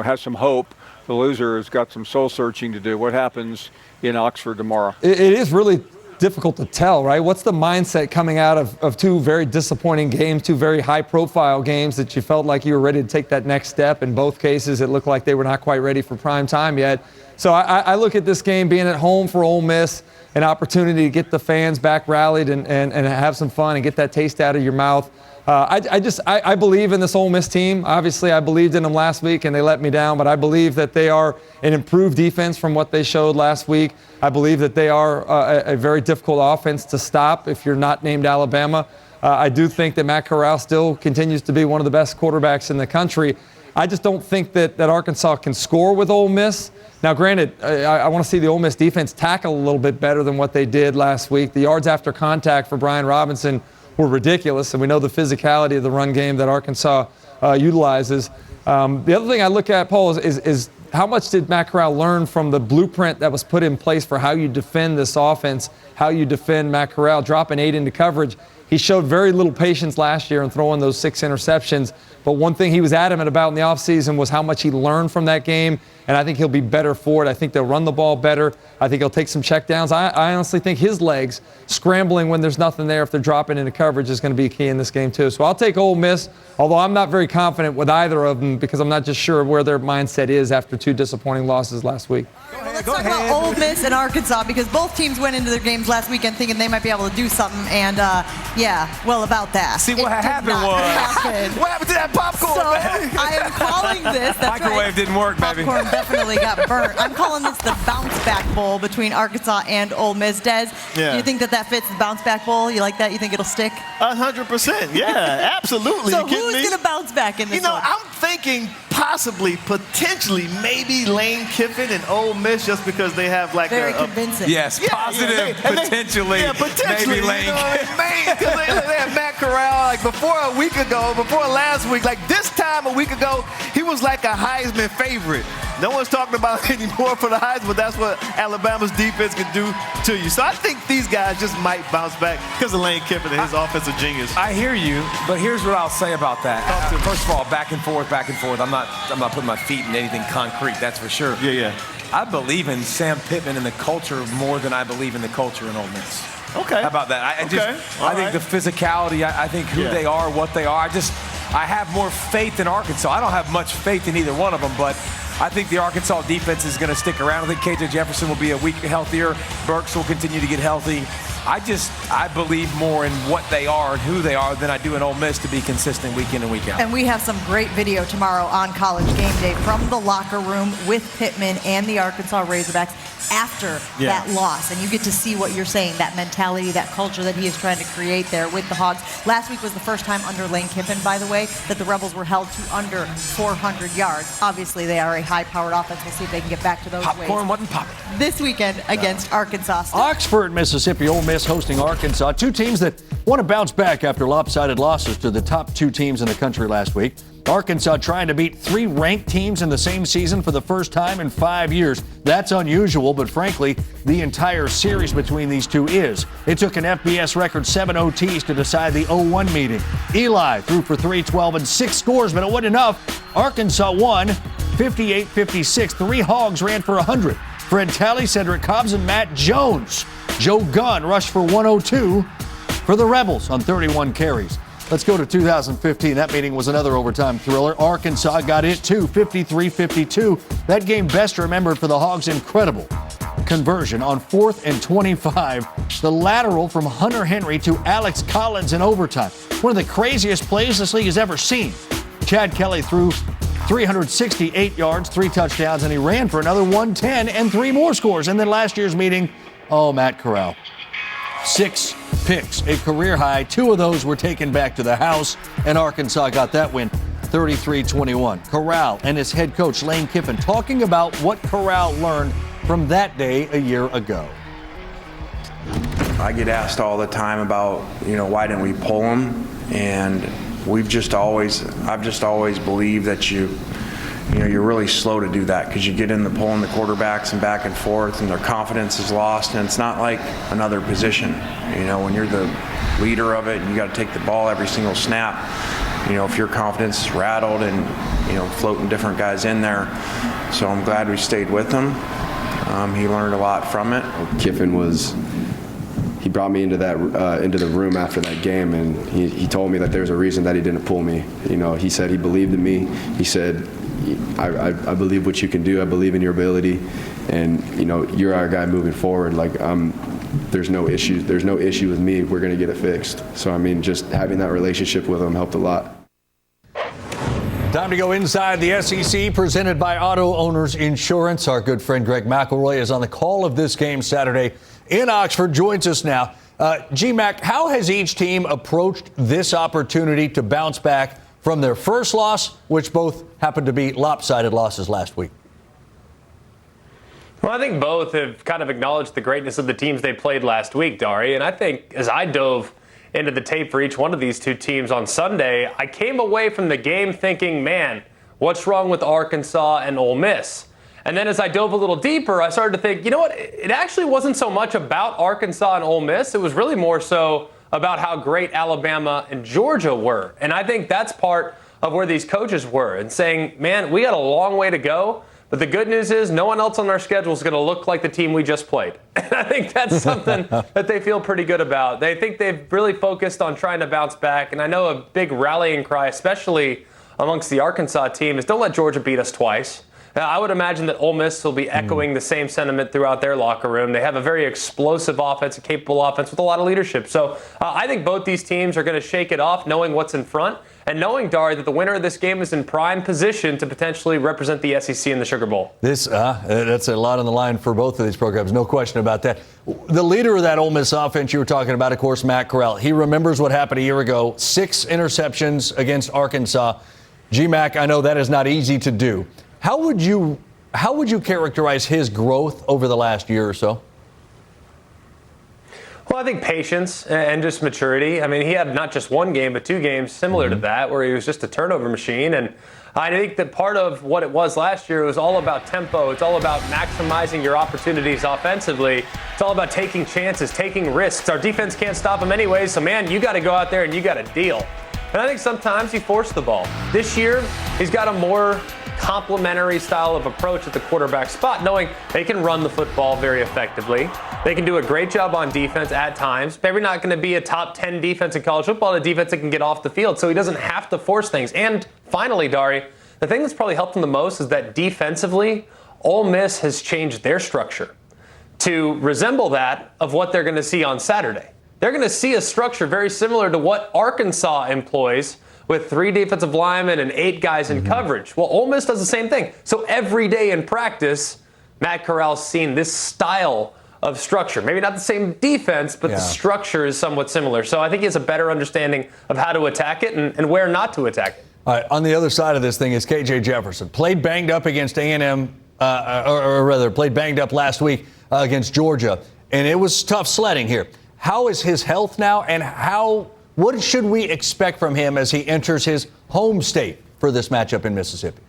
has some hope. The loser has got some soul searching to do. What happens in Oxford tomorrow? It is really difficult to tell, right? What's the mindset coming out of 2 very disappointing games, 2 very high-profile games that you felt like you were ready to take that next step? In both cases, it looked like they were not quite ready for prime time yet. So I look at this game being at home for Ole Miss, an opportunity to get the fans back rallied and have some fun and get that taste out of your mouth. I believe in this Ole Miss team. Obviously, I believed in them last week, and they let me down, but I believe that they are an improved defense from what they showed last week. I believe that they are a very difficult offense to stop if you're not named Alabama. I do think that Matt Corral still continues to be one of the best quarterbacks in the country. I just don't think that Arkansas can score with Ole Miss. Now, granted, I want to see the Ole Miss defense tackle a little bit better than what they did last week. The yards after contact for Brian Robinson were ridiculous, and we know the physicality of the run game that Arkansas utilizes. The other thing I look at, Paul, is how much did Matt Corral learn from the blueprint that was put in place for how you defend this offense, how you defend Matt Corral, dropping 8 into coverage. He showed very little patience last year in throwing those 6 interceptions. But one thing he was adamant about in the offseason was how much he learned from that game, and I think he'll be better for it. I think they'll run the ball better. I think he'll take some checkdowns. I honestly think his legs scrambling when there's nothing there if they're dropping into coverage is going to be key in this game too. So I'll take Ole Miss, although I'm not very confident with either of them because I'm not just sure where their mindset is after 2 disappointing losses last week. Let's talk about Ole Miss and Arkansas because both teams went into their games last weekend thinking they might be able to do something, and about that. See, what happened was what happened to that popcorn? So I am calling this. That's Microwave didn't work, baby. Popcorn definitely got burnt. I'm calling this the bounce back bowl between Arkansas and Ole Miss. Des, do you think that fits the bounce back bowl? You like that? You think it'll stick? 100%. Yeah, absolutely. So who's going to bounce back in this one? I'm thinking possibly, potentially, maybe Lane Kiffin and Ole Miss just because they have like very convincing. Yes, positive, potentially. Maybe Lane. Because they had Matt Corral like before last week, like this time a week ago, he was like a Heisman favorite. No one's talking about it anymore for the Heisman, but that's what Alabama's defense can do to you. So I think these guys just might bounce back because of Lane Kiffin and his offensive genius. I hear you, but here's what I'll say about that. First of all, back and forth. I'm not putting my feet in anything concrete, that's for sure. Yeah. I believe in Sam Pittman and the culture more than I believe in the culture in Ole Miss. Okay. How about that? I think the physicality, I think who they are, what they are. I have more faith in Arkansas. I don't have much faith in either one of them, but I think the Arkansas defense is going to stick around. I think KJ Jefferson will be a week healthier. Burks will continue to get healthy. I believe more in what they are and who they are than I do in Ole Miss to be consistent week in and week out. And we have some great video tomorrow on College Game Day from the locker room with Pittman and the Arkansas Razorbacks after that loss. And you get to see what you're saying, that mentality, that culture that he is trying to create there with the Hogs. Last week was the first time under Lane Kiffin, by the way, that the Rebels were held to under 400 yards. Obviously, they are a high-powered offense. We'll see if they can get back to those Popcorn ways wasn't popping. this weekend against Arkansas. Oxford, Mississippi, Ole Miss hosting Arkansas. Two teams that want to bounce back after lopsided losses to the top two teams in the country last week. Arkansas trying to beat three ranked teams in the same season for the first time in 5 years. That's unusual, but frankly, the entire series between these two is. It took an FBS record 7 OTs to decide the 0-1 meeting. Eli threw for 312 and 6 scores, but it wasn't enough. Arkansas won 58-56. 3 Hogs ran for 100. Fred Talley, Cedric Cobbs, and Matt Jones. Joe Gunn rushed for 102 for the Rebels on 31 carries. Let's go to 2015. That meeting was another overtime thriller. Arkansas got it too, 53-52. That game best remembered for the Hogs' incredible conversion on 4th and 25. The lateral from Hunter Henry to Alex Collins in overtime. One of the craziest plays this league has ever seen. Chad Kelly threw 368 yards, 3 touchdowns, and he ran for another 110 and 3 more scores. And then last year's meeting, Matt Corral. 6 picks, a career high. 2 of those were taken back to the house, and Arkansas got that win 33-21. Corral and his head coach Lane Kiffin talking about what Corral learned from that day a year ago. I get asked all the time about, why didn't we pull him? And I've just always believed that you're really slow to do that because you get in the pulling the quarterbacks and back and forth and their confidence is lost, and it's not like another position. When you're the leader of it and you got to take the ball every single snap, if your confidence is rattled and, floating different guys in there. So I'm glad we stayed with him. He learned a lot from it. Kiffin he brought me into the room after that game, and he told me that there's a reason that he didn't pull me. He said he believed in me. He said, I believe what you can do. I believe in your ability, and you're our guy moving forward. There's no issue. There's no issue with me. We're gonna get it fixed. So just having that relationship with him helped a lot. Time to go inside the SEC, presented by Auto Owners Insurance. Our good friend Greg McElroy is on the call of this game Saturday in Oxford. Joins us now. G-Mac, how has each team approached this opportunity to bounce back from their first loss, which both happened to be lopsided losses last week? Well, I think both have kind of acknowledged the greatness of the teams they played last week, Dari. And I think as I dove into the tape for each one of these two teams on Sunday, I came away from the game thinking, man, what's wrong with Arkansas and Ole Miss? And then as I dove a little deeper, I started to think, you know what? It actually wasn't so much about Arkansas and Ole Miss. It was really more so about how great Alabama and Georgia were. And I think that's part of where these coaches were and saying, man, we got a long way to go. But the good news is no one else on our schedule is going to look like the team we just played. And I think that's something that they feel pretty good about. They think they've really focused on trying to bounce back. And I know a big rallying cry, especially amongst the Arkansas team, is don't let Georgia beat us twice. Now, I would imagine that Ole Miss will be echoing the same sentiment throughout their locker room. They have a very explosive offense, a capable offense with a lot of leadership. So I think both these teams are going to shake it off, knowing what's in front, and knowing, Dari, that the winner of this game is in prime position to potentially represent the SEC in the Sugar Bowl. That's a lot on the line for both of these programs, no question about that. The leader of that Ole Miss offense you were talking about, of course, Matt Corral. He remembers what happened a year ago, 6 interceptions against Arkansas. G-Mac, I know that is not easy to do. How would you characterize his growth over the last year or so? Well, I think patience and just maturity. I mean, he had not just one game, but 2 games similar to that where he was just a turnover machine. And I think that part of what it was last year was all about tempo. It's all about maximizing your opportunities offensively. It's all about taking chances, taking risks. Our defense can't stop him anyway, so, man, you got to go out there and you got to deal. And I think sometimes he forced the ball. This year, he's got a more complementary style of approach at the quarterback spot, knowing they can run the football very effectively. They can do a great job on defense at times. Maybe not going to be a top 10 defense in college football, a defense that can get off the field, so he doesn't have to force things. And finally, Dari, the thing that's probably helped him the most is that defensively, Ole Miss has changed their structure to resemble that of what they're going to see on Saturday. They're going to see a structure very similar to what Arkansas employs with 3 defensive linemen and 8 guys in coverage. Well, Ole Miss does the same thing. So every day in practice, Matt Corral's seen this style of structure. Maybe not the same defense, but the structure is somewhat similar. So I think he has a better understanding of how to attack it and where not to attack it. All right, on the other side of this thing is KJ Jefferson. Played banged up against A&M, or rather played banged up last week against Georgia. And it was tough sledding here. How is his health now, and what should we expect from him as he enters his home state for this matchup in Mississippi?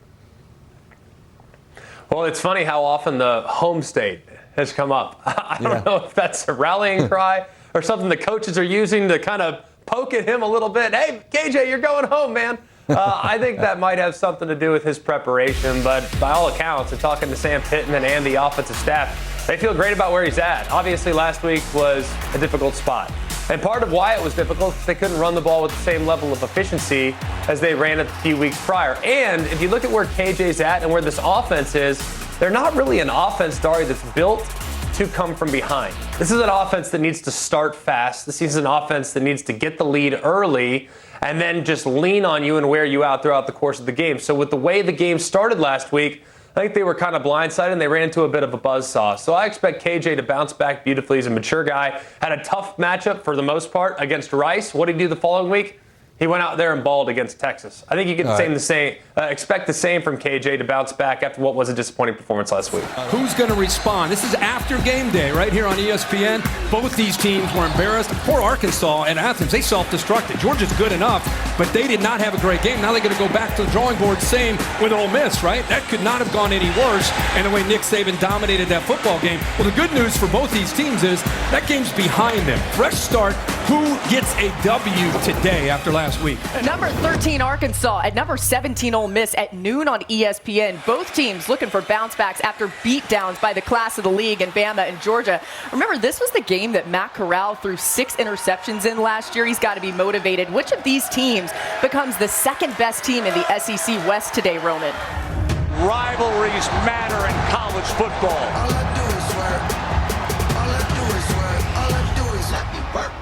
Well, it's funny how often the home state has come up. I don't know if that's a rallying cry or something the coaches are using to kind of poke at him a little bit. Hey, KJ, you're going home, man. I think that might have something to do with his preparation, but by all accounts, and talking to Sam Pittman and the offensive staff, they feel great about where he's at. Obviously, last week was a difficult spot. And part of why it was difficult is they couldn't run the ball with the same level of efficiency as they ran it a few weeks prior. And if you look at where KJ's at and where this offense is, they're not really an offense, Dari, that's built to come from behind. This is an offense that needs to start fast. This is an offense that needs to get the lead early and then just lean on you and wear you out throughout the course of the game. So with the way the game started last week, I think they were kind of blindsided and they ran into a bit of a buzzsaw. So I expect KJ to bounce back beautifully. He's a mature guy. Had a tough matchup for the most part against Rice. What did he do the following week? He went out there and balled against Texas. I think you can expect the same from KJ to bounce back after what was a disappointing performance last week. Who's going to respond? This is after game day right here on ESPN. Both these teams were embarrassed. Poor Arkansas and Athens, they self-destructed. Georgia's good enough, but they did not have a great game. Now they're going to go back to the drawing board, same with Ole Miss, right? That could not have gone any worse, and the way Nick Saban dominated that football game. Well, the good news for both these teams is that game's behind them. Fresh start. Who gets a W today after last week? Number 13 Arkansas at number 17 Ole Miss at noon on ESPN. Both teams looking for bounce backs after beatdowns by the class of the league in Bama and Georgia. Remember, this was the game that Matt Corral threw 6 interceptions in last year. He's got to be motivated. Which of these teams becomes the second best team in the SEC West today, Roman? Rivalries matter in college football. All I do is work. All I do is work. All I do is let me work.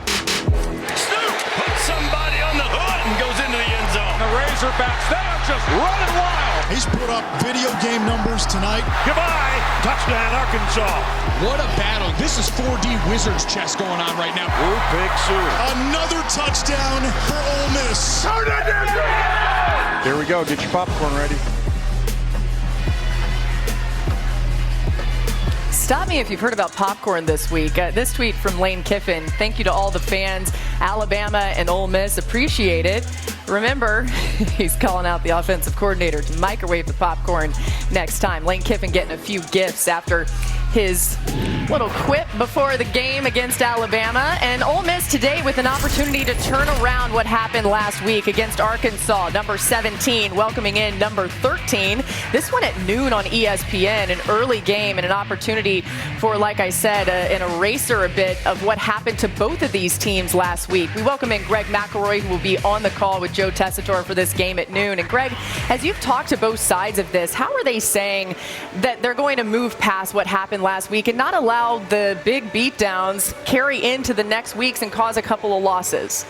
Somebody on the hood and goes into the end zone. The Razorbacks, they are just running wild. He's put up video game numbers tonight. Goodbye. Touchdown, Arkansas. What a battle. This is 4D Wizards chess going on right now. Big Sue. Another touchdown for Ole Miss. Here we go. Get your popcorn ready. Stop me if you've heard about popcorn this week. This tweet from Lane Kiffin. Thank you to all the fans, Alabama and Ole Miss. Appreciate it. Remember, he's calling out the offensive coordinator to microwave the popcorn next time. Lane Kiffin getting a few gifts after his little quip before the game against Alabama. And Ole Miss today with an opportunity to turn around what happened last week against Arkansas. Number 17 welcoming in number 13. This one at noon on ESPN, an early game and an opportunity for, like I said, an eraser a bit of what happened to both of these teams last week. We welcome in Greg McElroy, who will be on the call with Joe Tessitore for this game at noon. And Greg, as you've talked to both sides of this, how are they saying that they're going to move past what happened last week and not allow the big beatdowns carry into the next weeks and cause a couple of losses?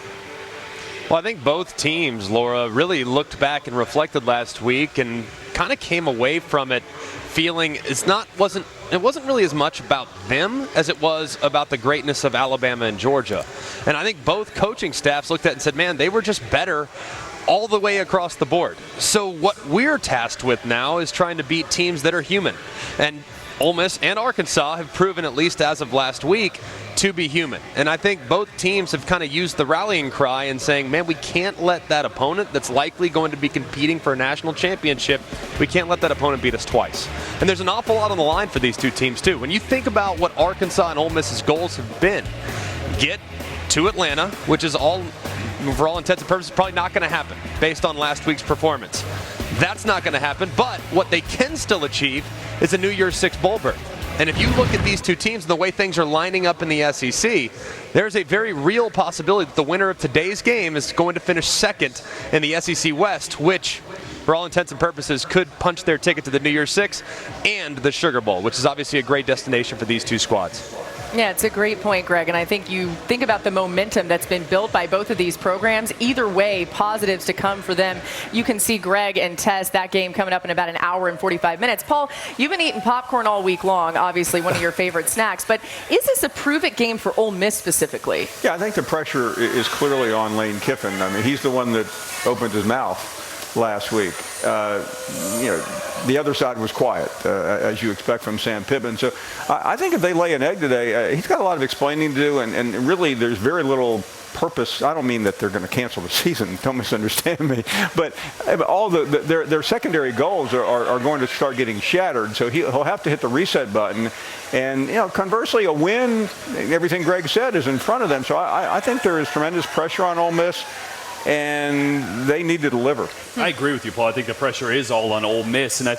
Well, I think both teams, Laura, really looked back and reflected last week and kind of came away from it feeling it wasn't really as much about them as it was about the greatness of Alabama and Georgia. And I think both coaching staffs looked at it and said, man, they were just better all the way across the board. So what we're tasked with now is trying to beat teams that are human. And Ole Miss and Arkansas have proven, at least as of last week, to be human. And I think both teams have kind of used the rallying cry and saying, man, we can't let that opponent that's likely going to be competing for a national championship, we can't let that opponent beat us twice. And there's an awful lot on the line for these two teams, too. When you think about what Arkansas and Ole Miss's goals have been, get to Atlanta, which is all, for all intents and purposes, probably not going to happen based on last week's performance. That's not going to happen, but what they can still achieve is a New Year's Six bowl berth. And if you look at these two teams and the way things are lining up in the SEC, there's a very real possibility that the winner of today's game is going to finish second in the SEC West, which, for all intents and purposes, could punch their ticket to the New Year's Six and the Sugar Bowl, which is obviously a great destination for these two squads. Yeah, it's a great point, Greg, and I think you think about the momentum that's been built by both of these programs. Either way, positives to come for them. You can see Greg and Tess, that game coming up in about an hour and 45 minutes. Paul, you've been eating popcorn all week long, obviously one of your favorite snacks, but is this a prove-it game for Ole Miss specifically? Yeah, I think the pressure is clearly on Lane Kiffin. I mean, he's the one that opened his mouth last week. The other side was quiet, as you expect from Sam Pittman. So I think if they lay an egg today, he's got a lot of explaining to do, and really there's very little purpose. I don't mean that they're going to cancel the season, don't misunderstand me, but all their secondary goals are going to start getting shattered, so he'll have to hit the reset button. And conversely, a win, everything Greg said, is in front of them. So I think there is tremendous pressure on Ole Miss, and they need to deliver. I agree with you, Paul. I think the pressure is all on Ole Miss, and I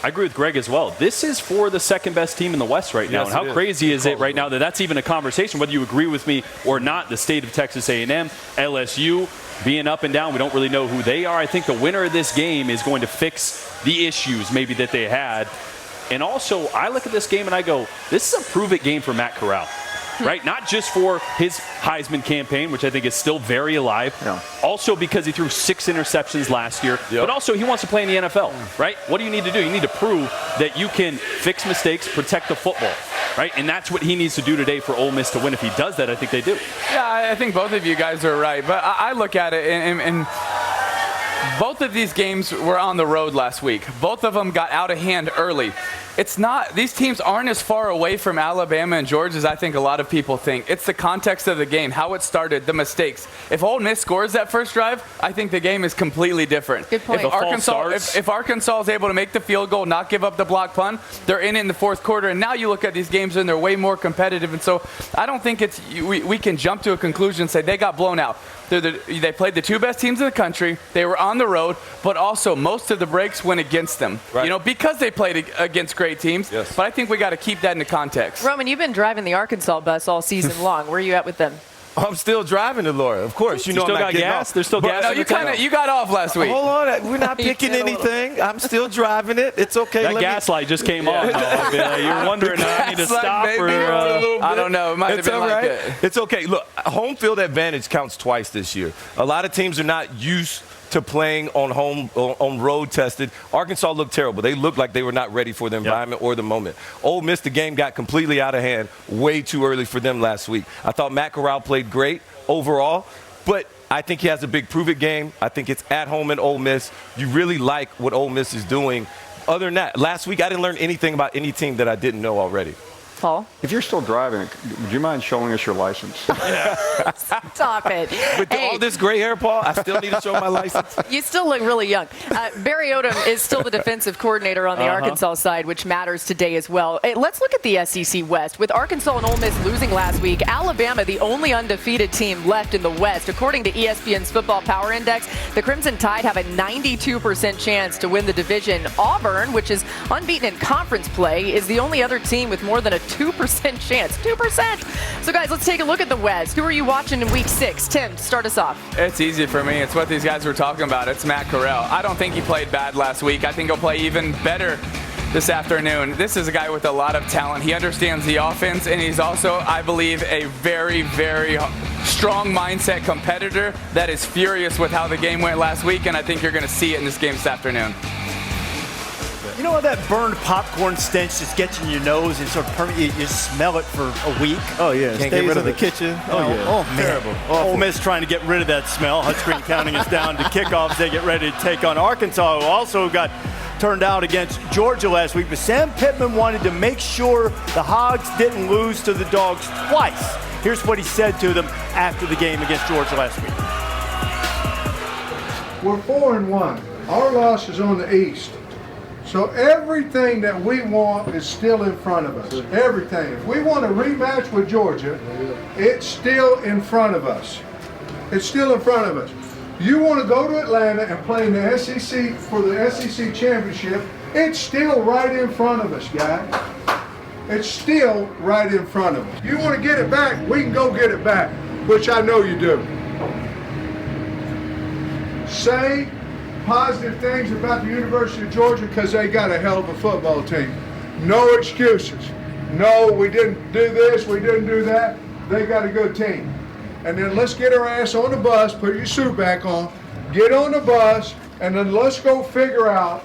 agree with Greg as well. This is for the second best team in the West right now. Yes, and how crazy is it right now that that's even a conversation, whether you agree with me or not? The state of Texas A&M, LSU, being up and down, we don't really know who they are. I think the winner of this game is going to fix the issues maybe that they had. And also, I look at this game and I go, this is a prove-it game for Matt Corral. Right? Not just for his Heisman campaign, which I think is still very alive. Yeah. Also because he threw 6 interceptions last year. Yep. But also he wants to play in the NFL, right? What do you need to do? You need to prove that you can fix mistakes, protect the football, right? And that's what he needs to do today for Ole Miss to win. If he does that, I think they do. Yeah, I think both of you guys are right. But I look at it and both of these games were on the road last week. Both of them got out of hand early. These teams aren't as far away from Alabama and Georgia as I think a lot of people think. It's the context of the game, how it started, the mistakes. If Ole Miss scores that first drive, I think the game is completely different. Good point. If Arkansas is able to make the field goal, not give up the block punt, they're in the fourth quarter. And now you look at these games and they're way more competitive. And so I don't think we can jump to a conclusion and say they got blown out. They played the two best teams in the country. They were on the road, but also most of the breaks went against them. Right. Because they played against great teams. Yes. But I think we got to keep that into context. Roman, you've been driving the Arkansas bus all season long. Where are you at with them? I'm still driving it, Laura. Of course, you know still got gas. There's still gas. No, you got off last week. Hold on, we're not picking anything. I'm still driving it. It's okay. That gas light just came on. You're wondering, I need to stop or I don't know. It might have been like it. It's okay. Look, home field advantage counts twice this year. A lot of teams are not used to playing on road tested. Arkansas looked terrible. They looked like they were not ready for the environment or the moment. Ole Miss, the game got completely out of hand way too early for them last week. I thought Matt Corral played great overall, but I think he has a big prove-it game. I think it's at home in Ole Miss. You really like what Ole Miss is doing. Other than that, last week I didn't learn anything about any team that I didn't know already. Paul? If you're still driving, would you mind showing us your license? Stop it. With all this gray hair, Paul, I still need to show my license. You still look really young. Barry Odom is still the defensive coordinator on the Arkansas side, which matters today as well. Hey, let's look at the SEC West. With Arkansas and Ole Miss losing last week, Alabama, the only undefeated team left in the West. According to ESPN's Football Power Index, the Crimson Tide have a 92% chance to win the division. Auburn, which is unbeaten in conference play, is the only other team with more than a 2% chance. 2%! So, guys, let's take a look at the West. Who are you watching in Week 6? Tim, start us off. It's easy for me. It's what these guys were talking about. It's Matt Corral. I don't think he played bad last week. I think he'll play even better this afternoon. This is a guy with a lot of talent. He understands the offense, and he's also, I believe, a very, very strong mindset competitor that is furious with how the game went last week, and I think you're going to see it in this game this afternoon. You know that burned popcorn stench just gets in your nose and sort of permeates, you smell it for a week? Oh, yeah. Can't get rid of the kitchen. Oh, yeah. Oh, man. Terrible. Ole Miss trying to get rid of that smell. Hutch Green counting us down to kickoffs. They get ready to take on Arkansas, who also got turned out against Georgia last week, but Sam Pittman wanted to make sure the Hogs didn't lose to the Dogs twice. Here's what he said to them after the game against Georgia last week. We're 4-1. Our loss is on the East. So everything that we want is still in front of us. Everything. If we want a rematch with Georgia, it's still in front of us. It's still in front of us. You want to go to Atlanta and play in the SEC for the SEC championship, it's still right in front of us, guys. It's still right in front of us. You want to get it back, we can go get it back, which I know you do. Say positive things about the University of Georgia because they got a hell of a football team. No excuses. No, we didn't do this, we didn't do that. They got a good team. And then let's get our ass on the bus, put your suit back on, get on the bus, and then let's go figure out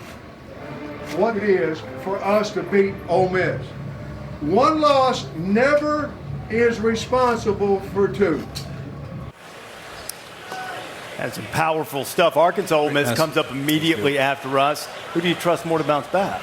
what it is for us to beat Ole Miss. One loss never is responsible for two. That's some powerful stuff. Arkansas Ole Miss comes up immediately after us. Who do you trust more to bounce back?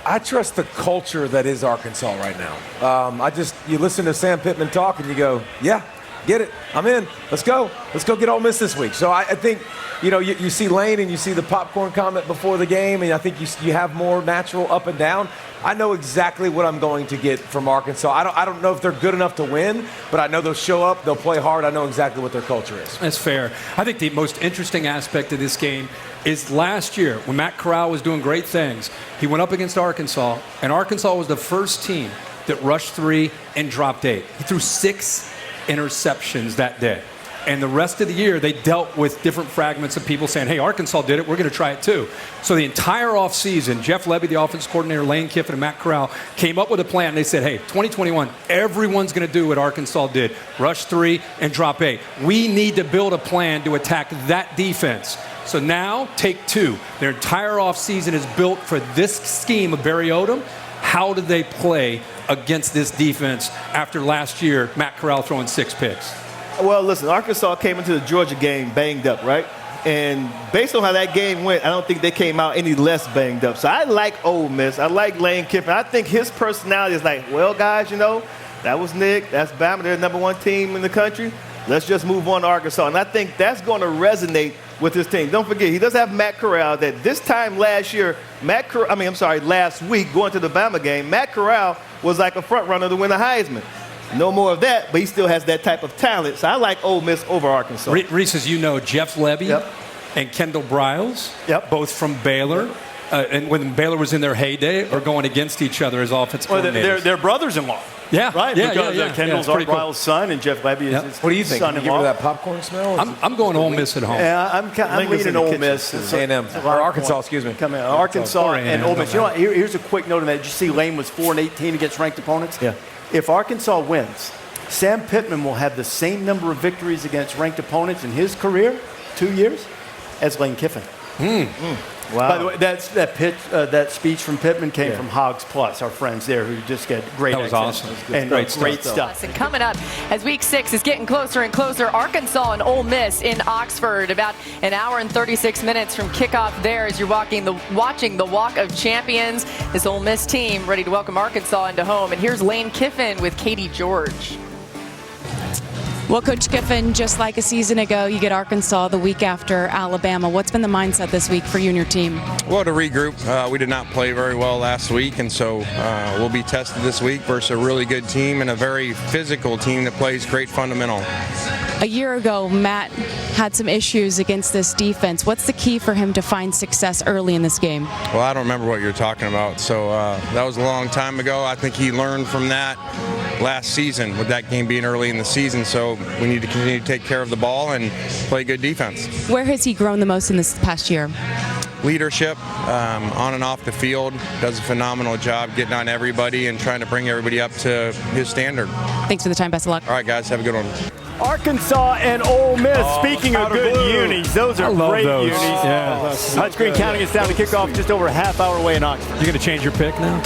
I trust the culture that is Arkansas right now. You listen to Sam Pittman talk and you go, yeah, get it. I'm in. Let's go. Let's go get Ole Miss this week. So I think, you see Lane and you see the popcorn comment before the game, and I think you have more natural up and down. I know exactly what I'm going to get from Arkansas. I don't know if they're good enough to win, but I know they'll show up, they'll play hard. I know exactly what their culture is. That's fair. I think the most interesting aspect of this game is last year when Matt Corral was doing great things. He went up against Arkansas, and Arkansas was the first team that rushed 3 and dropped 8. He threw 6 interceptions that day. And the rest of the year, they dealt with different fragments of people saying, hey, Arkansas did it, we're going to try it too. So the entire offseason, Jeff Lebby, the offensive coordinator, Lane Kiffin, and Matt Corral came up with a plan. They said, hey, 2021, everyone's going to do what Arkansas did, rush 3 and drop 8. We need to build a plan to attack that defense. So now, take 2. Their entire offseason is built for this scheme of Barry Odom. How did they play against this defense after last year, Matt Corral throwing 6 picks? Well, listen, Arkansas came into the Georgia game banged up, right? And based on how that game went, I don't think they came out any less banged up. So I like Ole Miss. I like Lane Kiffin. I think his personality is like, well, guys, that was Nick. That's Bama. They're the number 1 team in the country. Let's just move on to Arkansas. And I think that's going to resonate with his team. Don't forget, he does have Matt Corral. That this time last year, last week, going to the Bama game, Matt Corral was like a front runner to win the Heisman. No more of that, but he still has that type of talent. So I like Ole Miss over Arkansas. Reese, as you know, Jeff Lebby and Kendall Briles, both from Baylor, and when Baylor was in their heyday, are going against each other as offensive coordinators. They're brothers-in-law. Yeah, right. Because Kendall's our Briles' son, and Jeff Lebby is his What do you think? son-in-law. You give her that popcorn smell? I'm going Ole Miss at home. Yeah, I'm leaning Ole Miss. A&M. Or Arkansas, excuse me. Come in. Arkansas and Ole Miss. You know what? Here's a quick note on that. Did you see Lane was 4-18 against ranked opponents? Yeah. If Arkansas wins, Sam Pittman will have the same number of victories against ranked opponents in his career, 2 years, as Lane Kiffin. Wow. By the way, that speech from Pittman came from Hogs Plus, our friends there who just get great. That was awesome. And great stuff. And coming up, as Week 6 is getting closer and closer, Arkansas and Ole Miss in Oxford, about an hour and 36 minutes from kickoff there as you're watching the Walk of Champions. This Ole Miss team ready to welcome Arkansas into home. And here's Lane Kiffin with Katie George. Well, Coach Kiffin, just like a season ago, you get Arkansas the week after Alabama. What's been the mindset this week for you and your team? Well, to regroup. We did not play very well last week, and so we'll be tested this week versus a really good team and a very physical team that plays great fundamental. A year ago, Matt had some issues against this defense. What's the key for him to find success early in this game? Well, I don't remember what you're talking about, so that was a long time ago. I think he learned from that last season with that game being early in the season, so we need to continue to take care of the ball and play good defense. Where has he grown the most in this past year? Leadership, on and off the field, does a phenomenal job getting on everybody and trying to bring everybody up to his standard. Thanks for the time. Best of luck. All right, guys, have a good one. Arkansas and Ole Miss. Speaking of good unis, those are great those. unis. Yeah. Hutch Green counting us down to kickoff just over a half hour away in Oxford. You're going to change your pick now?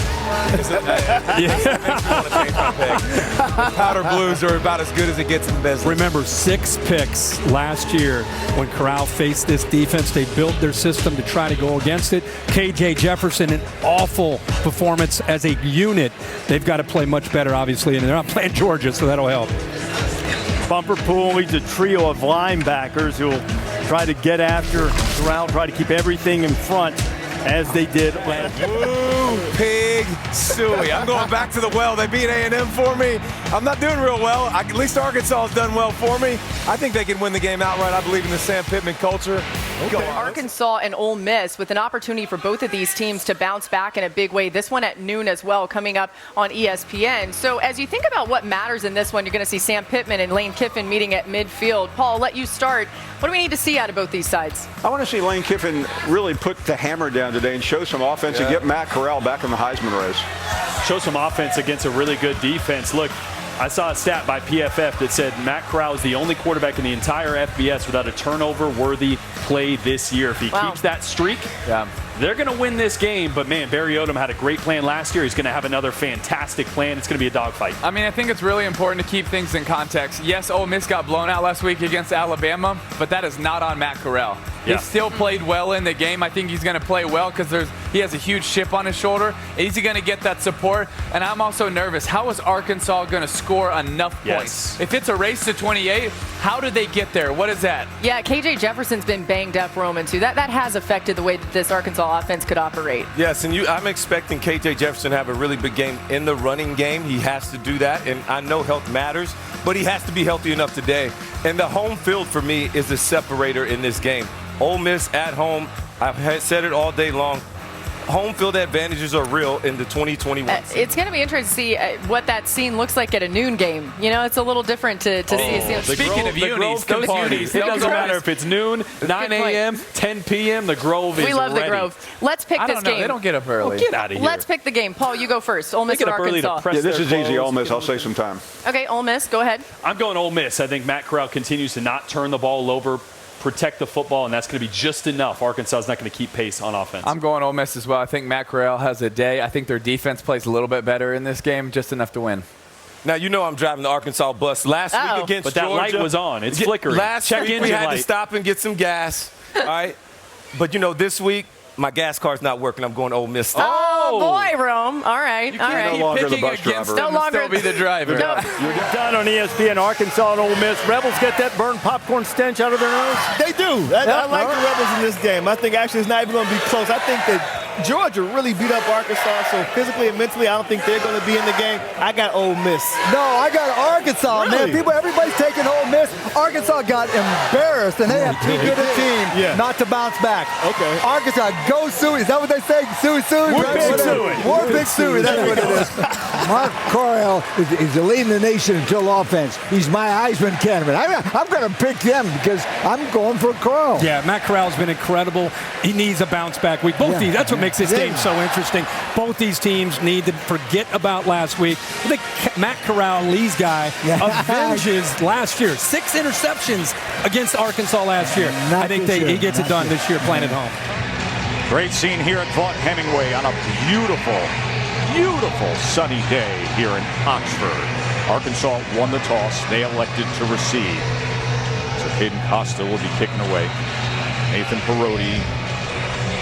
Powder Blues are about as good as it gets in business. Remember, 6 picks last year when Corral faced this defense. They built their system to try to go against it. KJ Jefferson, an awful performance as a unit. They've got to play much better, obviously, and they're not playing Georgia, so that'll help. Bumper Pool leads a trio of linebackers who will try to get after Corral, try to keep everything in front as they did last year. Woo, Pig Suey. I'm going back to the well. They beat A&M for me. I'm not doing real well. At least Arkansas has done well for me. I think they can win the game outright. I believe in the Sam Pittman culture. Go on. Arkansas and Ole Miss with an opportunity for both of these teams to bounce back in a big way. This one at noon as well, coming up on ESPN. So as you think about what matters in this one, you're going to see Sam Pittman and Lane Kiffin meeting at midfield. Paul, I'll let you start. What do we need to see out of both these sides? I want to see Lane Kiffin really put the hammer down today and show some offense and get Matt Corral back in the Heisman race. Show some offense against a really good defense. Look, I saw a stat by PFF that said Matt Corral is the only quarterback in the entire FBS without a turnover-worthy play this year. If he keeps that streak, they're going to win this game. But, man, Barry Odom had a great plan last year. He's going to have another fantastic plan. It's going to be a dogfight. I mean, I think it's really important to keep things in context. Yes, Ole Miss got blown out last week against Alabama, but that is not on Matt Corral. He still played well in the game. I think he's going to play well because he has a huge chip on his shoulder. Is he going to get that support? And I'm also nervous. How is Arkansas going to score enough points? If it's a race to 28, how do they get there? What is that? Yeah, KJ Jefferson's been banged up, Roman, too. That has affected the way that this Arkansas offense could operate. Yes, and I'm expecting KJ Jefferson to have a really big game in the running game. He has to do that, and I know health matters, but he has to be healthy enough today. And the home field for me is the separator in this game. Ole Miss at home, I've said it all day long. Home field advantages are real in the 2021 season. It's going to be interesting to see what that scene looks like at a noon game. You know, it's a little different to see. Speaking of unis, those unis, it doesn't matter if it's noon, 9 a.m., 10 p.m., the Grove is We love ready. the Grove. Let's pick this game. They don't get up early. Oh, get out of here. Let's pick the game. Paul, you go first. Ole Miss and Arkansas. This is easy, Ole Miss. I'll save some time. Okay, Ole Miss, go ahead. I'm going Ole Miss. I think Matt Corral continues to not turn the ball over, protect the football, and that's going to be just enough. Arkansas is not going to keep pace on offense. I'm going Ole Miss as well. I think Matt Corral has a day. I think their defense plays a little bit better in this game, just enough to win. Now, you know I'm driving the Arkansas bus. Last week against but that Georgia. light was on. It's flickering. Last week we had to stop and get some gas. All right? But, this week, my gas car's not working. I'm going to Ole Miss. Oh, boy, Rome. All right. You can't no longer the bus driver. No longer still be the driver. You're done on ESPN. Arkansas and Ole Miss. Rebels get that burnt popcorn stench out of their nose? They do. I like the Rebels in this game. I think actually it's not even going to be close. I think that Georgia really beat up Arkansas, so physically and mentally, I don't think they're going to be in the game. I got Ole Miss. No, I got Arkansas, man. Everybody's taking Ole Miss. Arkansas got embarrassed, and they have too good a team not to bounce back. Okay. Arkansas, go Suey. Is that what they say? Suey. War Big Suey. That's what it is. Mark Corral is leading the nation in total offense. He's my Heisman candidate. I'm going to pick them because I'm going for Corral. Yeah, Matt Corral's been incredible. He needs a bounce back week. Both teams. That's what makes this game so interesting. Both these teams need to forget about last week. I think Matt Corral, Lee's guy, avenges last year. 6 interceptions against Arkansas last year. I think he gets it done this year playing at home. Great scene here at Vaught Hemingway on a beautiful sunny day here in Oxford. Arkansas won the toss. They elected to receive. So Hayden Costa will be kicking away. Nathan Perotti,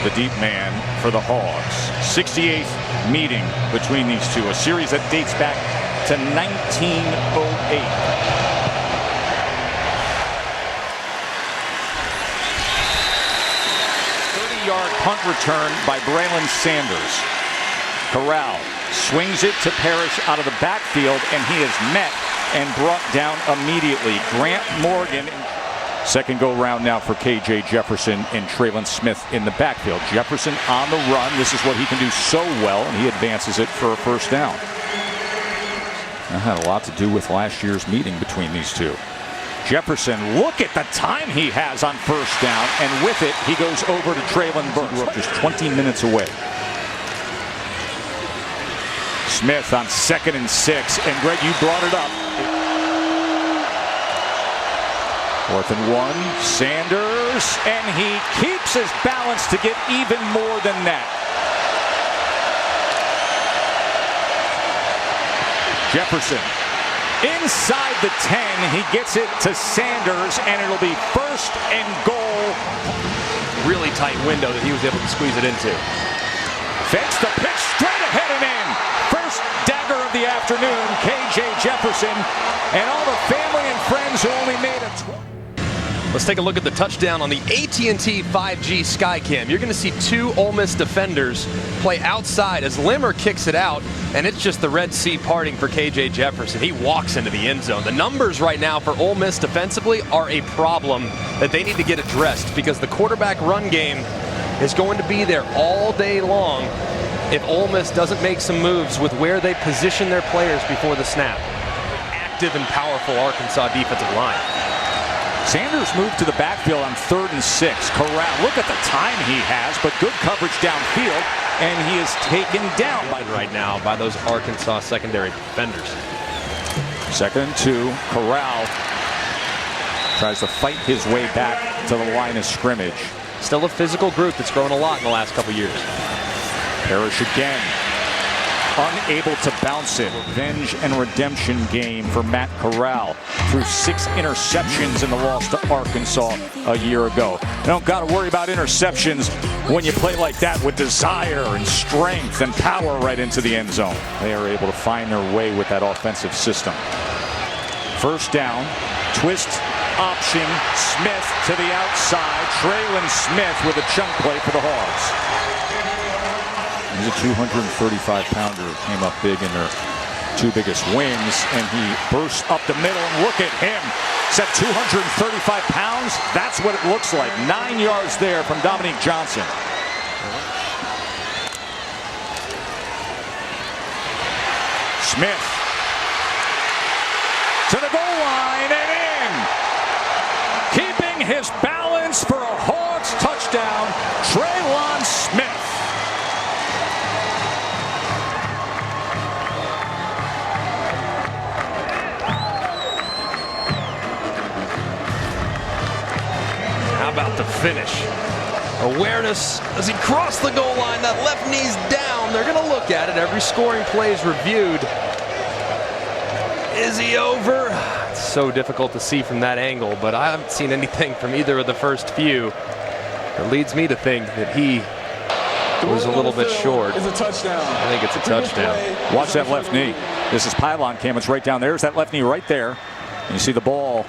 the deep man for the Hogs. 68th meeting between these two. A series that dates back to 1908. Yard punt return by Braylon Sanders. Corral swings it to Parrish out of the backfield, and he is met and brought down immediately. Grant Morgan. Second go round now for KJ Jefferson and Traylon Smith in the backfield. Jefferson on the run. This is what he can do so well, and he advances it for a first down. That had a lot to do with last year's meeting between these two. Jefferson, look at the time he has on first down, and with it, he goes over to Traylon Burks, just 20 minutes away. Smith on 2nd and 6, and Greg, you brought it up. 4th and 1. Sanders, and he keeps his balance to get even more than that. Jefferson inside the 10. He gets it to Sanders, and it'll be 1st and goal. Really tight window that he was able to squeeze it into. Fakes the pitch straight ahead and in. First dagger of the afternoon, KJ Jefferson, and all the family and friends who only made a Let's take a look at the touchdown on the AT&T 5G Skycam. You're going to see 2 Ole Miss defenders play outside as Limmer kicks it out, and it's just the Red Sea parting for KJ Jefferson. He walks into the end zone. The numbers right now for Ole Miss defensively are a problem that they need to get addressed because the quarterback run game is going to be there all day long if Ole Miss doesn't make some moves with where they position their players before the snap. Active and powerful Arkansas defensive line. Sanders moved to the backfield on 3rd and 6. Corral, look at the time he has, but good coverage downfield, and he is taken down right now by those Arkansas secondary defenders. 2nd and 2. Corral tries to fight his way back to the line of scrimmage. Still a physical group that's grown a lot in the last couple years. Parrish again, unable to bounce it. Revenge and redemption game for Matt Corral through 6 interceptions in the loss to Arkansas a year ago. You don't got to worry about interceptions when you play like that with desire and strength and power right into the end zone. They are able to find their way with that offensive system. 1st down, twist option, Smith to the outside. Traylon Smith with a chunk play for the Hogs. He's a 235-pounder, came up big in their 2 biggest wins, and he bursts up the middle, and look at him. He's at 235 pounds. That's what it looks like. 9 yards there from Dominique Johnson. Smith to the goal line and in. Keeping his balance for a Hogs touchdown, Traylon Smith. How about the finish? Awareness as he crossed the goal line. That left knee's down. They're going to look at it. Every scoring play is reviewed. Is he over? It's so difficult to see from that angle, but I haven't seen anything from either of the first few. It leads me to think that he was a little bit short. It's a touchdown. I think it's a touchdown. Watch that left knee. This is pylon cam. It's right down there. There's that left knee right there. And you see the ball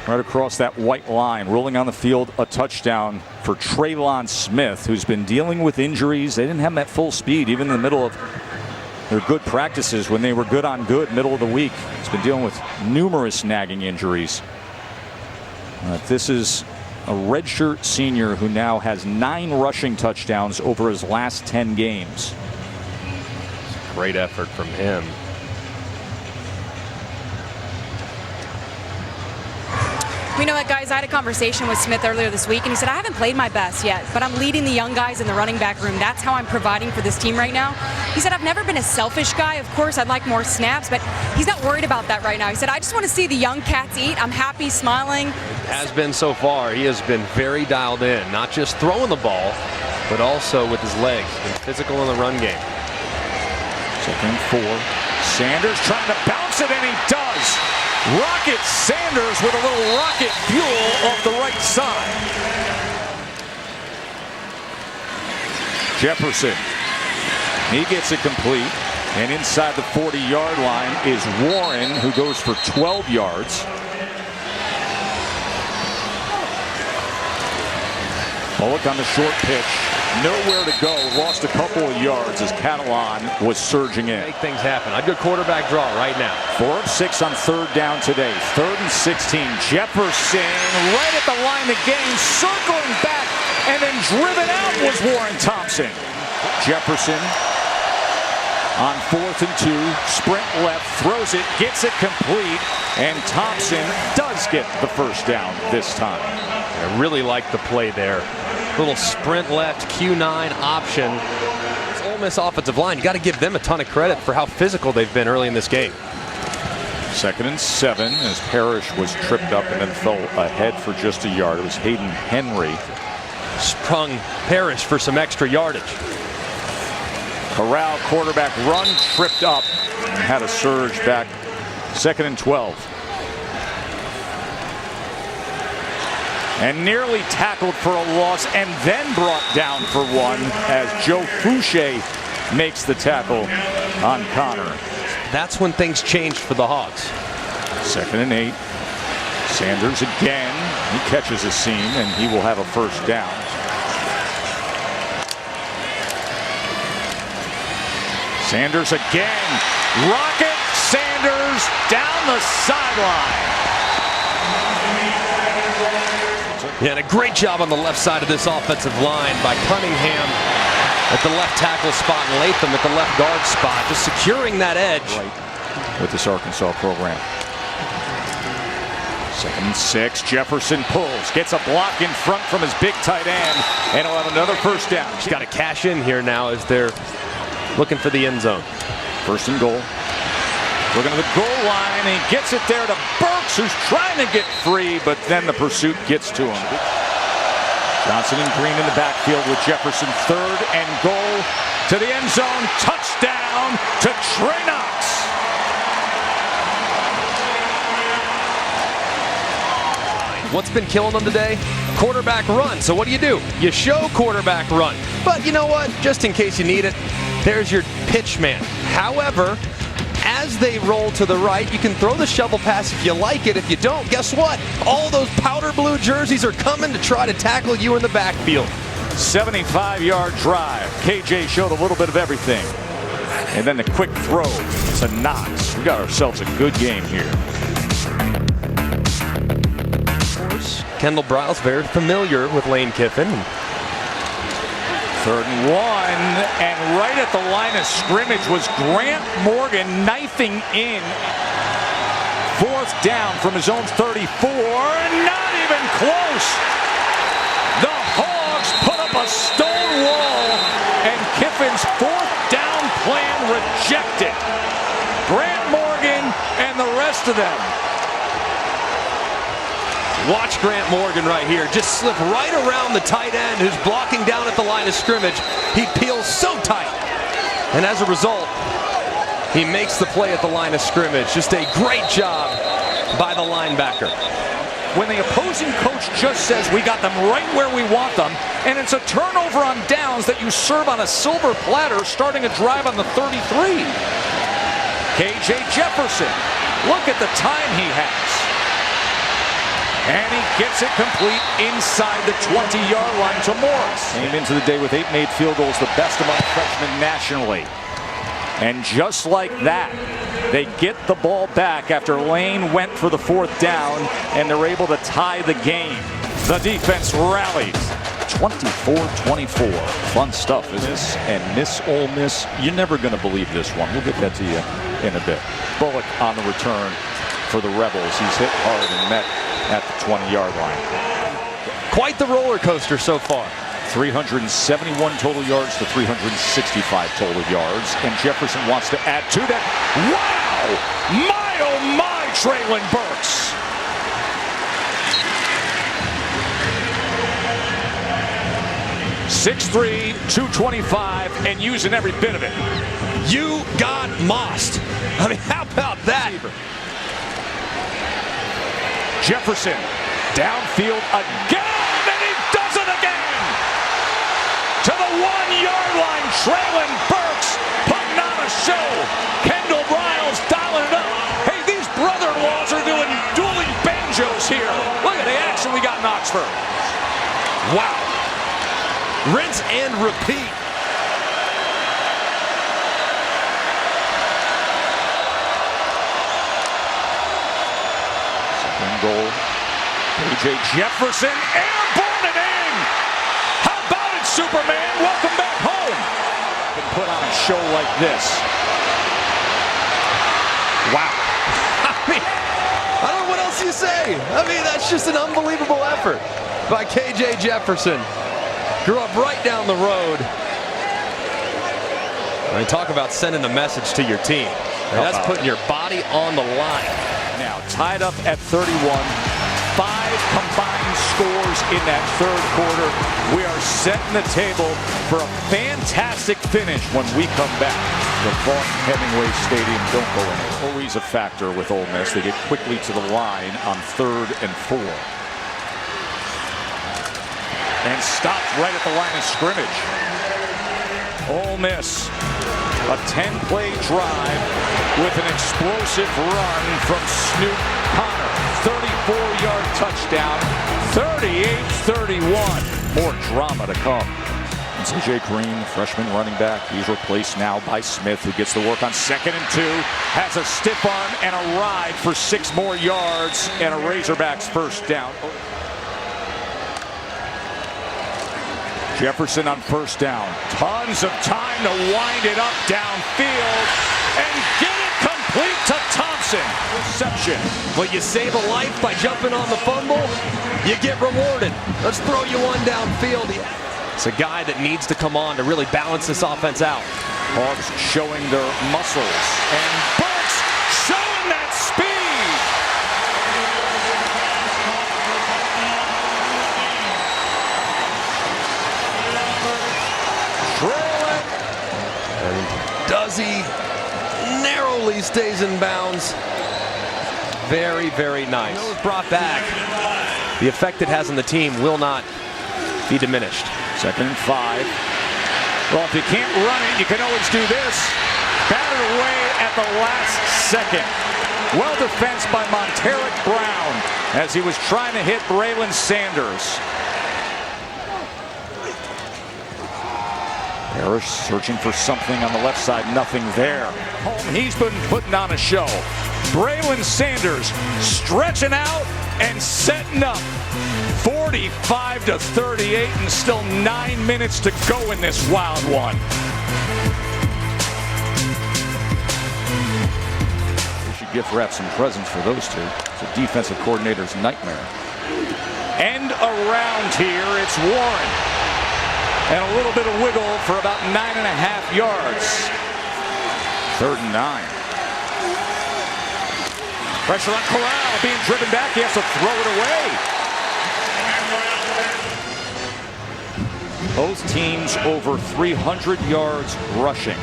right across that white line, rolling on the field, a touchdown for Traylon Smith, who's been dealing with injuries. They didn't have him at full speed, even in the middle of their good practices when they were good on good, middle of the week. He's been dealing with numerous nagging injuries. This is a redshirt senior who now has 9 rushing touchdowns over his last 10 games. Great effort from him. You know what, guys? I had a conversation with Smith earlier this week, and he said, I haven't played my best yet, but I'm leading the young guys in the running back room. That's how I'm providing for this team right now. He said, I've never been a selfish guy. Of course, I'd like more snaps, but he's not worried about that right now. He said, I just want to see the young cats eat. I'm happy, smiling. Has been so far. He has been very dialed in, not just throwing the ball, but also with his legs. Been physical in the run game. 2nd and 4. Sanders trying to bounce it, and he does. Rocket Sanders with a little rocket fuel off the right side. Jefferson, he gets it complete, and inside the 40-yard line is Warren, who goes for 12 yards. Bullock on the short pitch, nowhere to go, lost a couple of yards as Catalan was surging in. Make things happen. A good quarterback draw right now. 4 of 6 on 3rd down today. 3rd and 16. Jefferson right at the line of game, circling back, and then driven out was Warren Thompson. Jefferson on 4th and 2, sprint left, throws it, gets it complete, and Thompson does get the 1st down this time. I really like the play there. Little sprint left, Q9 option. This Ole Miss offensive line, you got to give them a ton of credit for how physical they've been early in this game. 2nd and 7 as Parrish was tripped up and then fell ahead for just a yard. It was Hayden Henry. Sprung Parrish for some extra yardage. Corral quarterback run, tripped up, and had a surge back. 2nd and 12. And nearly tackled for a loss and then brought down for 1 as Joe Fouché makes the tackle on Connor. That's when things changed for the Hogs. 2nd and 8. Sanders again. He catches a seam and he will have a first down. Sanders again. Rocket Sanders down the sideline. Yeah, and a great job on the left side of this offensive line by Cunningham at the left tackle spot and Latham at the left guard spot, just securing that edge. With this Arkansas program. 2nd and 6. Jefferson pulls, gets a block in front from his big tight end, and he'll have another first down. He's got to cash in here now as they're looking for the end zone. 1st and goal. Looking at the goal line, and he gets it there to Burks, who's trying to get free, but then the pursuit gets to him. Johnson and Green in the backfield with Jefferson. 3rd and goal to the end zone. Touchdown to Trey Knox. What's been killing them today? Quarterback run. So what do? You show quarterback run. But you know what? Just in case you need it, there's your pitch man. However, as they roll to the right, you can throw the shovel pass if you like it. If you don't, guess what? All those powder blue jerseys are coming to try to tackle you in the backfield. 75-yard drive. KJ showed a little bit of everything. And then the quick throw to Knox. We got ourselves a good game here. Kendall Briles very familiar with Lane Kiffin. 3rd and 1, and right at the line of scrimmage was Grant Morgan knifing in. 4th down from his own 34, not even close. The Hogs put up a stone wall, and Kiffin's 4th down plan rejected. Grant Morgan and the rest of them. Watch Grant Morgan right here. Just slip right around the tight end who's blocking down at the line of scrimmage. He peels so tight. And as a result, he makes the play at the line of scrimmage. Just a great job by the linebacker. When the opposing coach just says we got them right where we want them, and it's a turnover on downs that you serve on a silver platter starting a drive on the 33. KJ Jefferson, look at the time he has. And he gets it complete inside the 20-yard line to Morris. Came into the day with 8 made field goals, the best among freshmen nationally. And just like that, they get the ball back after Lane went for the 4th down, and they're able to tie the game. The defense rallies. 24-24. Fun stuff, isn't it? And Miss Ole Miss, you're never going to believe this one. We'll get that to you in a bit. Bullock on the return for the Rebels. He's hit hard and met at the 20-yard line. Quite the roller coaster so far. 371 total yards to 365 total yards. And Jefferson wants to add to that. Wow! My, oh my, Traylon Burks. .6'3", 225, and using every bit of it. You got mossed. I mean, how about that? Jefferson downfield again, and he does it again! To the 1-yard line, Traylon Burks putting on a show. Kendall Briles dialing it up. Hey, these brother-in-laws are doing dueling banjos here. Look at the action we got in Oxford. Wow. Rinse and repeat. Goal. KJ Jefferson, airborne and in. How about it, Superman? Welcome back home. Can put on a show like this. Wow. I mean, I don't know what else you say. I mean, that's just an unbelievable effort by KJ Jefferson. Grew up right down the road. I mean, talk about sending a message to your team. And that's putting your body on the line. Now tied up at 31. 5 combined scores in that third quarter. We are setting the table for a fantastic finish when we come back. The Vaught-Hemingway Stadium don't go in. Always a factor with Ole Miss. They get quickly to the line on 3rd and 4. And stopped right at the line of scrimmage. Ole Miss, a 10-play drive with an explosive run from Snoop Connor. 34-yard touchdown, 38-31. More drama to come. It's AJ Green, freshman running back. He's replaced now by Smith, who gets the work on 2nd and 2. Has a stiff arm and a ride for 6 more yards and a Razorbacks first down. Jefferson on first down. Tons of time to wind it up downfield and get it complete to Thompson. Reception. But you save a life by jumping on the fumble, you get rewarded. Let's throw you one downfield. It's a guy that needs to come on to really balance this offense out. Hogs showing their muscles. And Burks showing that speed. And does he? Narrowly stays in bounds. Very, very nice. Brought back. The effect it has on the team will not be diminished. 2nd and 5. Well, if you can't run it, you can always do this. Batted away at the last second. Well defensed by Monteric Brown as he was trying to hit Braylon Sanders. Parrish searching for something on the left side, nothing there. He's been putting on a show. Braylon Sanders stretching out and setting up. 45-38 and still 9 minutes to go in this wild one. We should gift wrap some presents for those two. It's a defensive coordinator's nightmare. And around here, it's Warren. And a little bit of wiggle for about 9.5 yards. 3rd and 9. Pressure on Corral, being driven back. He has to throw it away. Both teams over 300 yards rushing.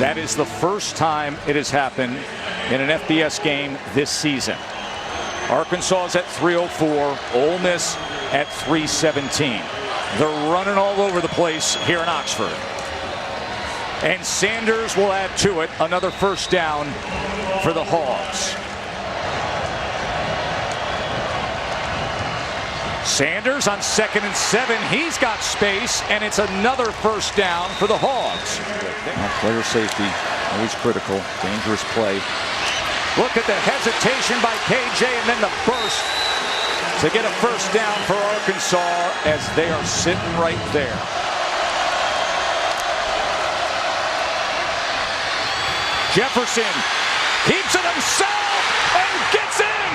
That is the first time it has happened in an FBS game this season. Arkansas is at 304, Ole Miss at 317. They're running all over the place here in Oxford. And Sanders will add to it another first down for the Hogs. Sanders on 2nd and 7. He's got space, and it's another first down for the Hogs. Now, player safety, always critical. Dangerous play. Look at the hesitation by KJ, and then the burst to get a first down for Arkansas as they are sitting right there. Jefferson keeps it himself and gets in.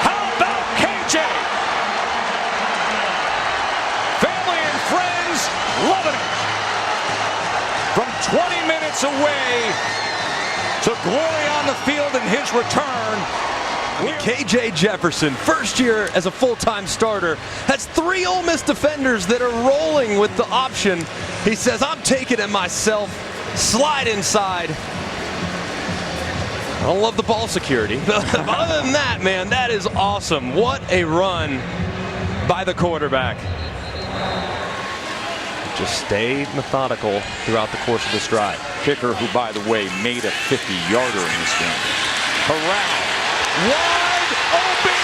How about KJ? Family and friends loving it. From 20 minutes away to glory on the field in his return. KJ Jefferson, first year as a full-time starter, has 3 Ole Miss defenders that are rolling with the option. He says, I'm taking it myself. Slide inside. I don't love the ball security. But other than that, man, that is awesome. What a run by the quarterback. Just stayed methodical throughout the course of the stride. Kicker, who, by the way, made a 50-yarder in this game. Corral. Wide open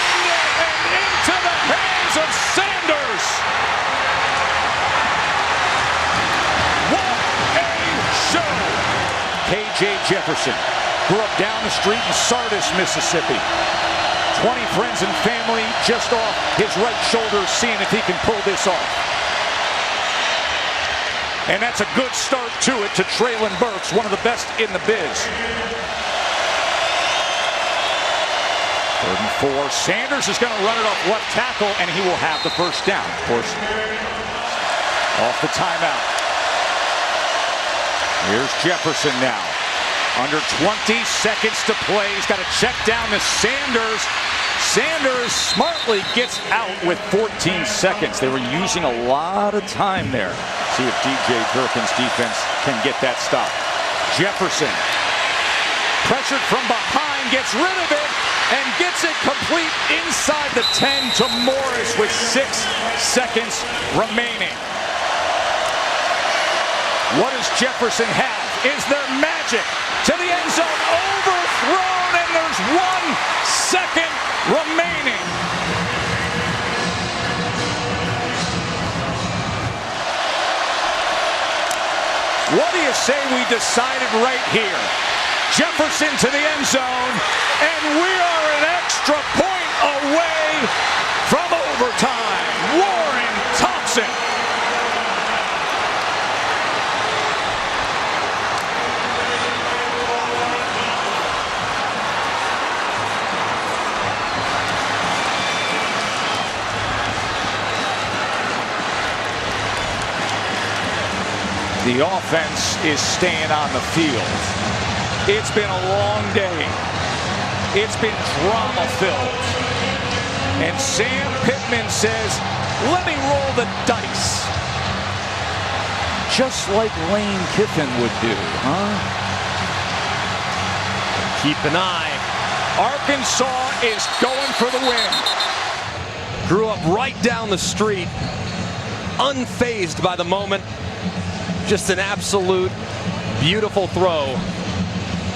and into the hands of Sanders. What a show. KJ Jefferson grew up down the street in Sardis, Mississippi. 20 friends and family just off his right shoulder, seeing if he can pull this off. And that's a good start to it to Treylon Burks, one of the best in the biz. 3rd and 4. Sanders is going to run it off left tackle, and he will have the first down, of course. Off the timeout. Here's Jefferson now. Under 20 seconds to play. He's got to check down to Sanders. Sanders smartly gets out with 14 seconds. They were using a lot of time there. See if DJ Durkin's defense can get that stop. Jefferson, pressured from behind, gets rid of it and gets it complete inside the 10 to Morris with 6 seconds remaining. What does Jefferson have? Is there magic? To the end zone, overthrown, and there's 1 second remaining. What do you say we decided right here? Jefferson to the end zone, and we are an extra point away from overtime. Warren Thompson. The offense is staying on the field. It's been a long day. It's been drama-filled. And Sam Pittman says, let me roll the dice. Just like Lane Kiffin would do, huh? Keep an eye. Arkansas is going for the win. Grew up right down the street, unfazed by the moment. Just an absolute beautiful throw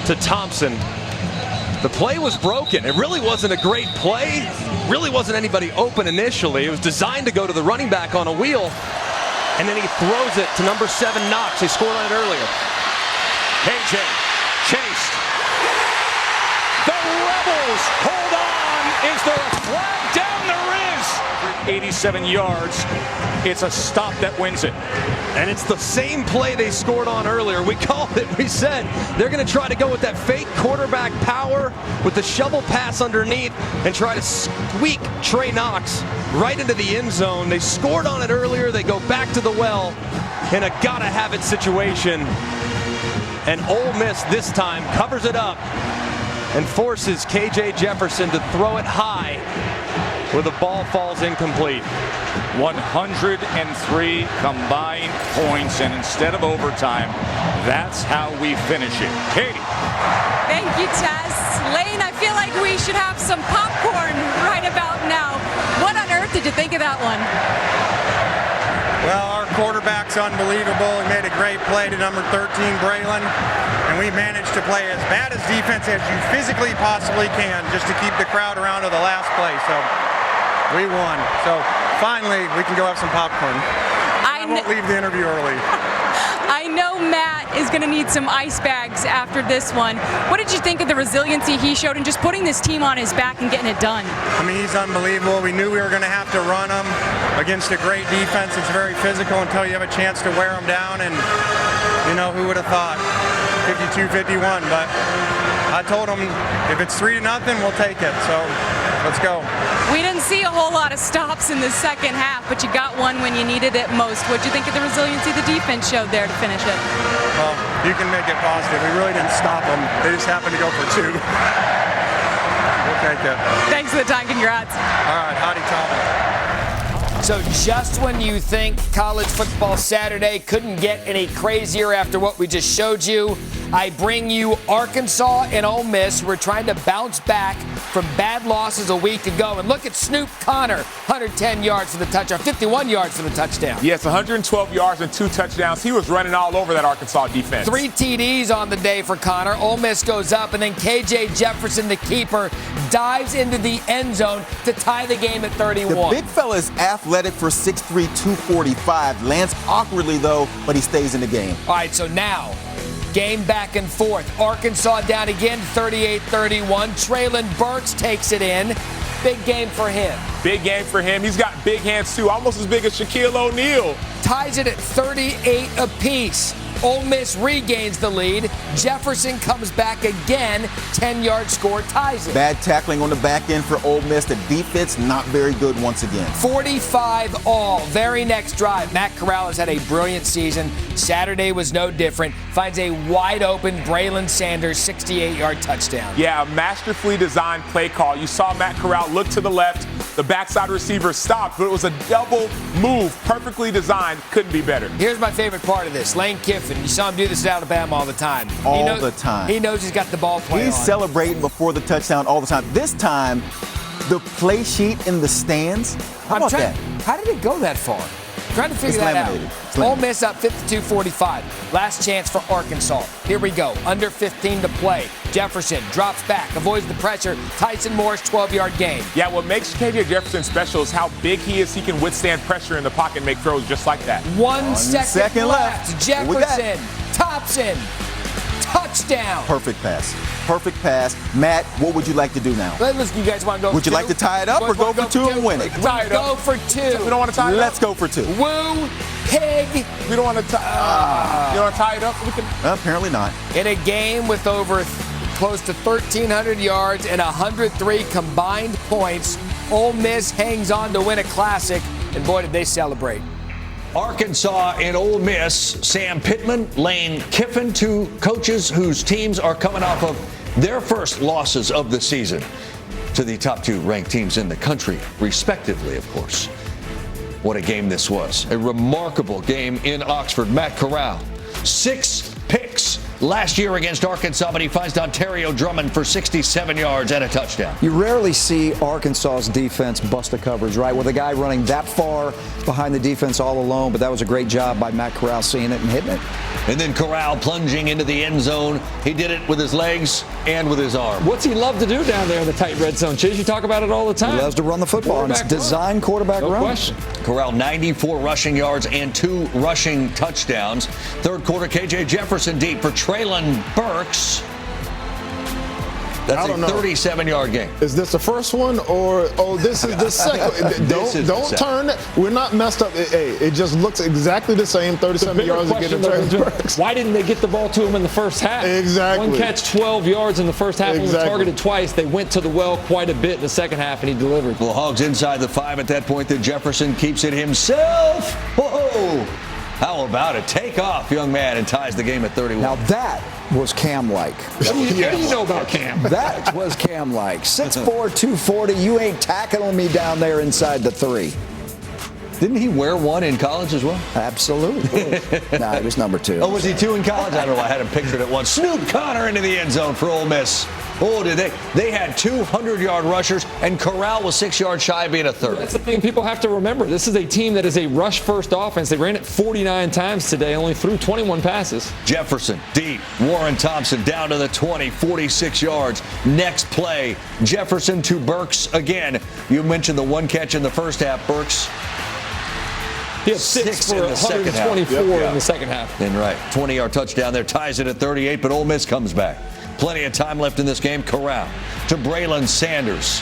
to Thompson. The play was broken. It really wasn't a great play. Really wasn't anybody open initially. It was designed to go to the running back on a wheel. And then he throws it to number 7, Knox. They scored on it earlier. KJ chased. The Rebels hold on. Is there a flag down? There is. 87 yards. It's a stop that wins it. And it's the same play they scored on earlier. We called it. We said they're going to try to go with that fake quarterback power with the shovel pass underneath and try to squeak Trey Knox right into the end zone. They scored on it earlier. They go back to the well in a gotta-have-it situation. And Ole Miss this time covers it up and forces KJ Jefferson to throw it high where the ball falls incomplete. 103 combined points, and instead of overtime, that's how we finish it. Katie. Thank you, Tess. Lane, I feel like we should have some popcorn right about now. What on earth did you think of that one? Well, our quarterback's unbelievable. He made a great play to number 13, Braylon, and we managed to play as bad as defense as you physically possibly can just to keep the crowd around to the last play. So we won. So finally, we can go have some popcorn. I won't leave the interview early. I know Matt is going to need some ice bags after this one. What did you think of the resiliency he showed in just putting this team on his back and getting it done? I mean, he's unbelievable. We knew we were going to have to run him against a great defense. It's very physical until you have a chance to wear him down. And, you know, who would have thought? 52-51. But I told him, if it's 3-0, we'll take it. So let's go. We didn't see a whole lot of stops in the second half, but you got one when you needed it most. What did you think of the resiliency the defense showed there to finish it? Well, you can make it positive. We really didn't stop them. They just happened to go for 2. We'll take it. Thanks for the time. Congrats. All right, howdy, Tom. So just when you think college football Saturday couldn't get any crazier after what we just showed you, I bring you Arkansas and Ole Miss. We're trying to bounce back from bad losses a week ago. And look at Snoop Connor, 110 yards for the touchdown, 51 yards for the touchdown. Yes, 112 yards and 2 touchdowns. He was running all over that Arkansas defense. 3 TDs on the day for Connor. Ole Miss goes up, and then KJ Jefferson, the keeper, dives into the end zone to tie the game at 31. The big fella is athletic for 6'3", 245. Lands awkwardly, though, but he stays in the game. All right, so now, game back and forth. Arkansas down again, 38-31. Treylon Burks takes it in. Big game for him. Big game for him. He's got big hands, too, almost as big as Shaquille O'Neal. Ties it at 38 apiece. Ole Miss regains the lead. Jefferson comes back again. 10-yard score ties it. Bad tackling on the back end for Ole Miss. The defense not very good once again. 45 all. Very next drive. Matt Corral has had a brilliant season. Saturday was no different. Finds a wide open Braylon Sanders 68-yard touchdown. Yeah, a masterfully designed play call. You saw Matt Corral look to the left. The backside receiver stopped, but it was a double move. Perfectly designed. Couldn't be better. Here's my favorite part of this. Lane Kiffin. You saw him do this at Alabama all the time. All the time. He knows he's got the ball play He's on. celebrating before the touchdown all the time. This time, the play sheet in the stands. How about that? How did it go that far? Trying to figure It's that laminated. out. Ole Miss up 52-45. Last chance for Arkansas. Here we go. Under 15 to play. Jefferson drops back, avoids the pressure. Tyson Morris, 12-yard gain. Yeah, what makes KJ Jefferson special is how big he is. He can withstand pressure in the pocket and make throws just like that. One second left. Jefferson, Thompson, touchdown. Perfect pass. Perfect pass. Matt, what would you like to do now? You guys want to go Would for you two? like to tie it up or go for two and win it? Go for two. We don't want to tie it up. Let's go for two. Woo, pig. We don't want to tie. You want to tie it up? We can. Apparently not. In a game with over close to 1,300 yards and 103 combined points, Ole Miss hangs on to win a classic, and boy, did they celebrate. Arkansas and Ole Miss, Sam Pittman, Lane Kiffin, two coaches whose teams are coming off of their first losses of the season to the top two ranked teams in the country, respectively, of course. What a game this was. A remarkable game in Oxford. Matt Corral, 6 picks last year against Arkansas, but he finds Ontario Drummond for 67 yards and a touchdown. You rarely see Arkansas's defense bust a coverage, right? With a guy running that far behind the defense all alone, but that was a great job by Matt Corral seeing it and hitting it. And then Corral plunging into the end zone. He did it with his legs and with his arm. What's he love to do down there in the tight red zone, Chiz? You talk about it all the time. He loves to run the football, and it's designed quarterback No run. question. Corral, 94 rushing yards and 2 rushing touchdowns. Third quarter, KJ Jefferson deep for Traylon Burks. That's I a don't know. 37-yard game. Is this the first one or this is the second? Don't turn it. We're not messed up. It just looks exactly the same. 37 yards to get to Traylon Burks. Why didn't they get the ball to him in the first half? Exactly. One catch, 12 yards in the first half. Exactly. He was targeted twice. They went to the well quite a bit in the second half, and he delivered. Well, Hogs inside the 5 at that point. Then Jefferson keeps it himself. Whoa! How about it? Take off, young man, and ties the game at 31. Now that was Cam-like. What do you know about Cam? That was Cam-like. 6'4", 240. You ain't tackling me down there inside the 3. Didn't he wear one in college as well? Absolutely. No, he was number 2. Oh, was he 2 in college? I don't know. I had him pictured at once. Snoop Connor into the end zone for Ole Miss. Oh, did they? They had 200-yard rushers, and Corral was 6 yards shy of being a third. That's the thing people have to remember. This is a team that is a rush-first offense. They ran it 49 times today, only threw 21 passes. Jefferson deep. Warren Thompson down to the 20, 46 yards. Next play, Jefferson to Burks again. You mentioned the one catch in the first half, Burks. He had 6 for in the second half. 124 in the second half. And right, 20-yard touchdown there, ties it at 38, but Ole Miss comes back. Plenty of time left in this game. Corral to Braylon Sanders.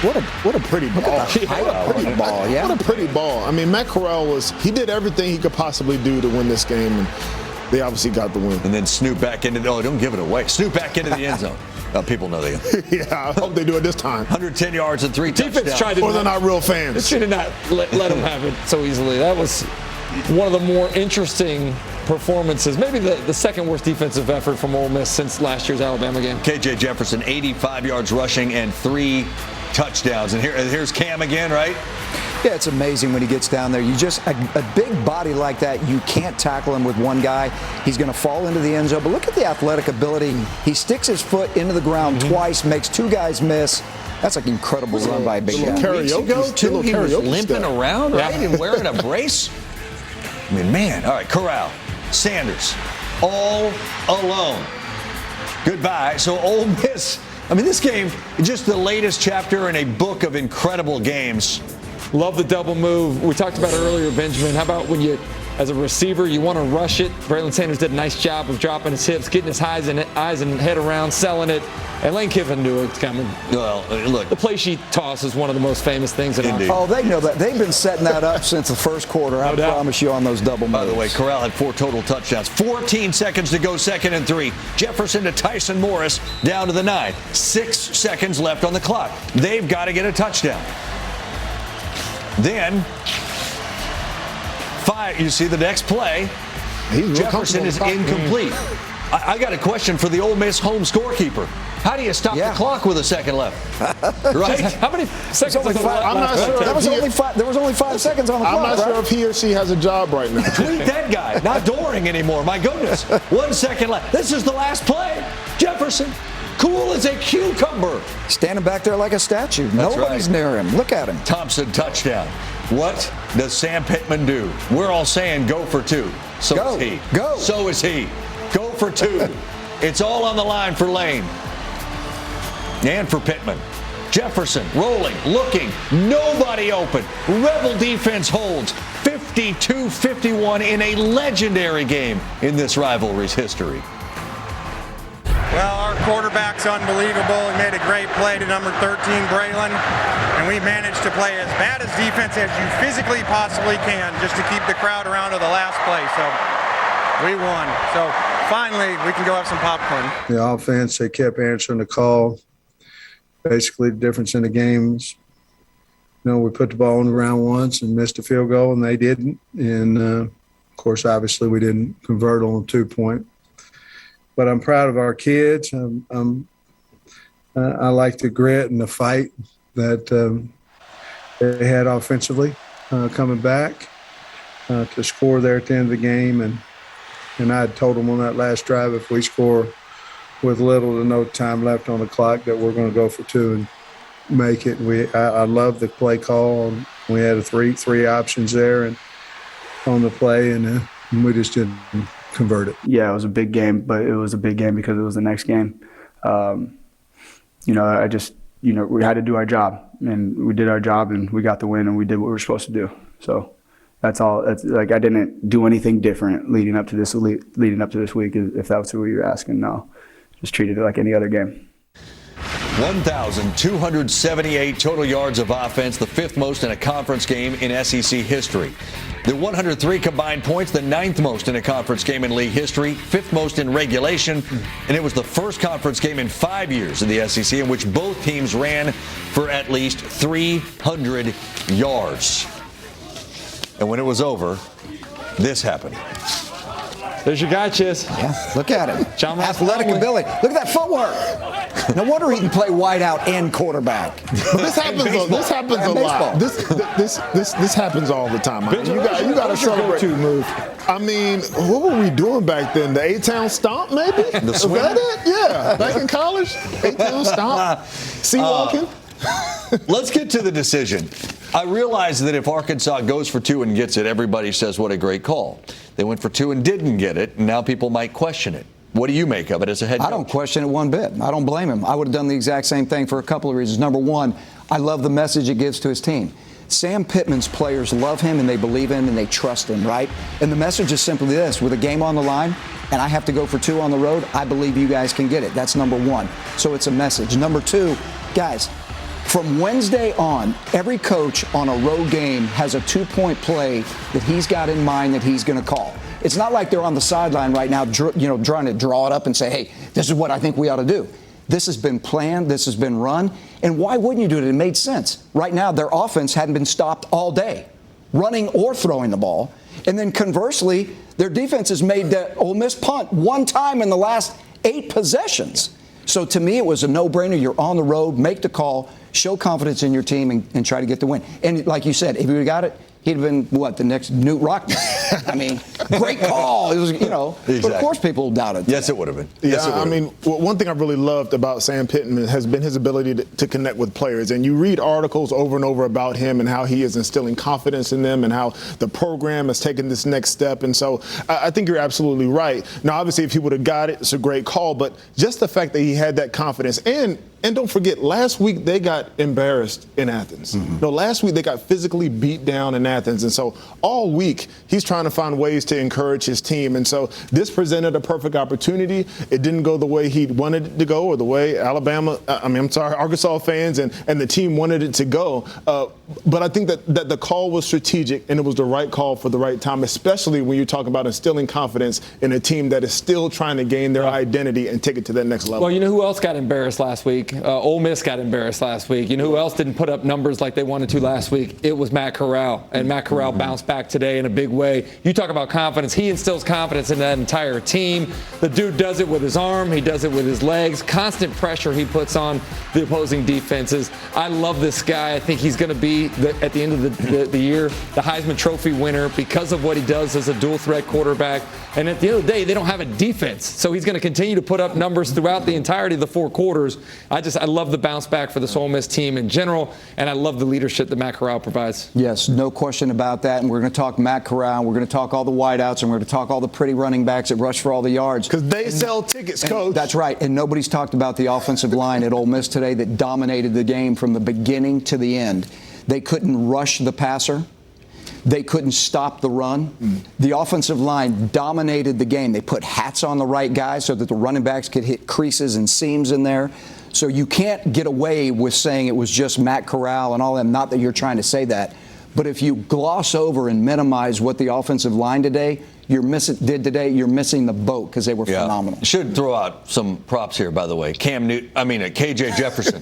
What a pretty ball. What a pretty ball, yeah. What a pretty ball. I mean, Matt Corral he did everything he could possibly do to win this game, and they obviously got the win. And then Snoop back into don't give it away. Snoop back into the end zone. People know the Yeah, I hope they do it this time. 110 yards and 3 touchdowns. Or they're not real fans. They should have not let them have it so easily. That was one of the more interesting performances, maybe the second worst defensive effort from Ole Miss since last year's Alabama game. KJ Jefferson, 85 yards rushing and 3 touchdowns. And here's Cam again, right? Yeah, it's amazing when he gets down there. You just a big body like that, you can't tackle him with one guy. He's going to fall into the end zone. But look at the athletic ability. He sticks his foot into the ground twice, makes 2 guys miss. That's an incredible run by a big guy. Karaoke, he was limping around, right, and wearing a brace. I mean, man. All right, Corral, Sanders, all alone. Goodbye. So Ole Miss, I mean, this game, just the latest chapter in a book of incredible games. Love the double move. We talked about it earlier, Benjamin. How about when you as a receiver, you want to rush it. Braylon Sanders did a nice job of dropping his hips, getting his eyes and head around, selling it. And Lane Kiffin knew it's coming. Well, look. The play sheet toss is one of the most famous things in our. Oh, they know that. They've been setting that up since the first quarter. I promise you on those double moves. By the way, Corral had 4 total touchdowns. 14 seconds to go, 2nd and 3. Jefferson to Tyson Morris down to the 9. 6 seconds left on the clock. They've got to get a touchdown. Then, 5. You see the next play. Jefferson is incomplete. I got a question for the Ole Miss home scorekeeper. How do you stop the clock with a second left? Right? How many seconds? I'm not sure. There was only 5 seconds on the clock. I'm not sure if he or she has a job right now. Tweet that guy. Not Doring anymore. My goodness. 1 second left. This is the last play. Jefferson, cool as a cucumber. Standing back there like a statue. Nobody's near him. Look at him. Thompson touchdown. What does Sam Pittman do? We're all saying go for 2. So is he. Go. So is he. Go for 2. It's all on the line for Lane. And for Pittman. Jefferson rolling, looking, nobody open. Rebel defense holds 52-51 in a legendary game in this rivalry's history. Well, our quarterback's unbelievable. He made a great play to number 13, Braylon. And we managed to play as bad as defense as you physically possibly can just to keep the crowd around to the last play. So we won. So finally, we can go have some popcorn. The offense, they kept answering the call. Basically, the difference in the games, we put the ball on the ground once and missed a field goal, and they didn't. And, of course, obviously, we didn't convert on a 2-point. But I'm proud of our kids. I like the grit and the fight that they had offensively coming back to score there at the end of the game. And I had told them on that last drive, if we score with little to no time left on the clock, that we're going to go for 2 and make it. I love the play call. We had three options there and on the play, and we just didn't convert it. Yeah, it was a big game, but it was a big game because it was the next game. We had to do our job, and we did our job, and we got the win, and we did what we were supposed to do. So that's all. That's like I didn't do anything different leading up to this week. If that's what you're asking, no. Just treated it like any other game. 1,278 total yards of offense, the 5th most in a conference game in SEC history. The 103 combined points, the 9th most in a conference game in league history, 5th most in regulation, and it was the first conference game in 5 years in the SEC in which both teams ran for at least 300 yards. And when it was over, this happened. There's your guy, Chiz. Yeah, look at him. Athletic ability. Look at that footwork. No wonder he can play wide out and quarterback. This happens a lot. This happens all the time. You got to celebrate. Move. I mean, what were we doing back then? The A-Town stomp, maybe? Is that it? Yeah. Back in college, A-Town stomp. Sea-walking. Let's get to the decision. I realize that if Arkansas goes for 2 and gets it, everybody says what a great call. They went for 2 and didn't get it, and now people might question it. What do you make of it as a head coach? I don't question it one bit. I don't blame him. I would have done the exact same thing for a couple of reasons. Number one, I love the message it gives to his team. Sam Pittman's players love him, and they believe him, and they trust him, right? And the message is simply this. With a game on the line, and I have to go for 2 on the road, I believe you guys can get it. That's number one. So it's a message. Number 2, guys, from Wednesday on, every coach on a road game has a 2-point play that he's got in mind that he's going to call. It's not like they're on the sideline right now, trying to draw it up and say, hey, this is what I think we ought to do. This has been planned. This has been run. And why wouldn't you do it? It made sense. Right now, their offense hadn't been stopped all day, running or throwing the ball. And then conversely, their defense has made the Ole Miss punt 1 time in the last 8 possessions. So to me, it was a no-brainer. You're on the road, make the call, show confidence in your team, and try to get the win. And like you said, if you got it, he'd have been, the next Newt Rockman. I mean, great call. It was, Exactly. But of course people doubted. Yes, it would have been. I mean, one thing I really loved about Sam Pittman has been his ability to connect with players. And you read articles over and over about him and how he is instilling confidence in them and how the program has taken this next step. And so I think you're absolutely right. Now, obviously, if he would have got it, it's a great call. But just the fact that he had that confidence, and And don't forget, last week they got embarrassed in Athens. No, last week they got physically beat down in Athens. And so all week he's trying to find ways to encourage his team. And so this presented a perfect opportunity. It didn't go the way he wanted it to go or the way Arkansas fans and the team wanted it to go. But I think that the call was strategic and it was the right call for the right time, especially when you're talking about instilling confidence in a team that is still trying to gain their identity and take it to that next level. Well, you know who else got embarrassed last week? Ole Miss got embarrassed last week. You know who else didn't put up numbers like they wanted to last week? It was Matt Corral. And Matt Corral bounced back today in a big way. You talk about confidence. He instills confidence in that entire team. The dude does it with his arm. He does it with his legs. Constant pressure he puts on the opposing defenses. I love this guy. I think he's going to be, at the end of the year, the Heisman Trophy winner because of what he does as a dual-threat quarterback. And at the end of the day, they don't have a defense. So he's going to continue to put up numbers throughout the entirety of the 4 quarters. I love the bounce back for this Ole Miss team in general, and I love the leadership that Matt Corral provides. Yes, no question about that. And we're going to talk Matt Corral. We're going to talk all the wideouts, and we're going to talk all the pretty running backs that rush for all the yards. Because they sell tickets, Coach. That's right. And nobody's talked about the offensive line at Ole Miss today that dominated the game from the beginning to the end. They couldn't rush the passer. They couldn't stop the run. The offensive line dominated the game. They put hats on the right guys so that the running backs could hit creases and seams in there. So you can't get away with saying it was just Matt Corral and all that. Not that you're trying to say that. But if you gloss over and minimize what the offensive line did today, you're missing the boat because they were phenomenal. Should throw out some props here, by the way. KJ Jefferson,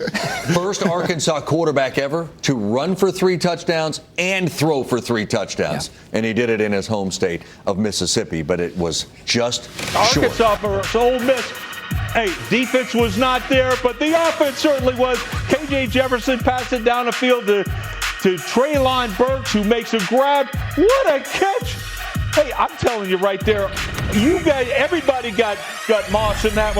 first Arkansas quarterback ever to run for 3 touchdowns and throw for 3 touchdowns. And he did it in his home state of Mississippi, but it was just Arkansas versus Ole Miss. Hey, defense was not there, but the offense certainly was. KJ Jefferson passed it down the field to Treylon Burks, who makes a grab. What a catch! Hey, I'm telling you right there, everybody got Moss in that one.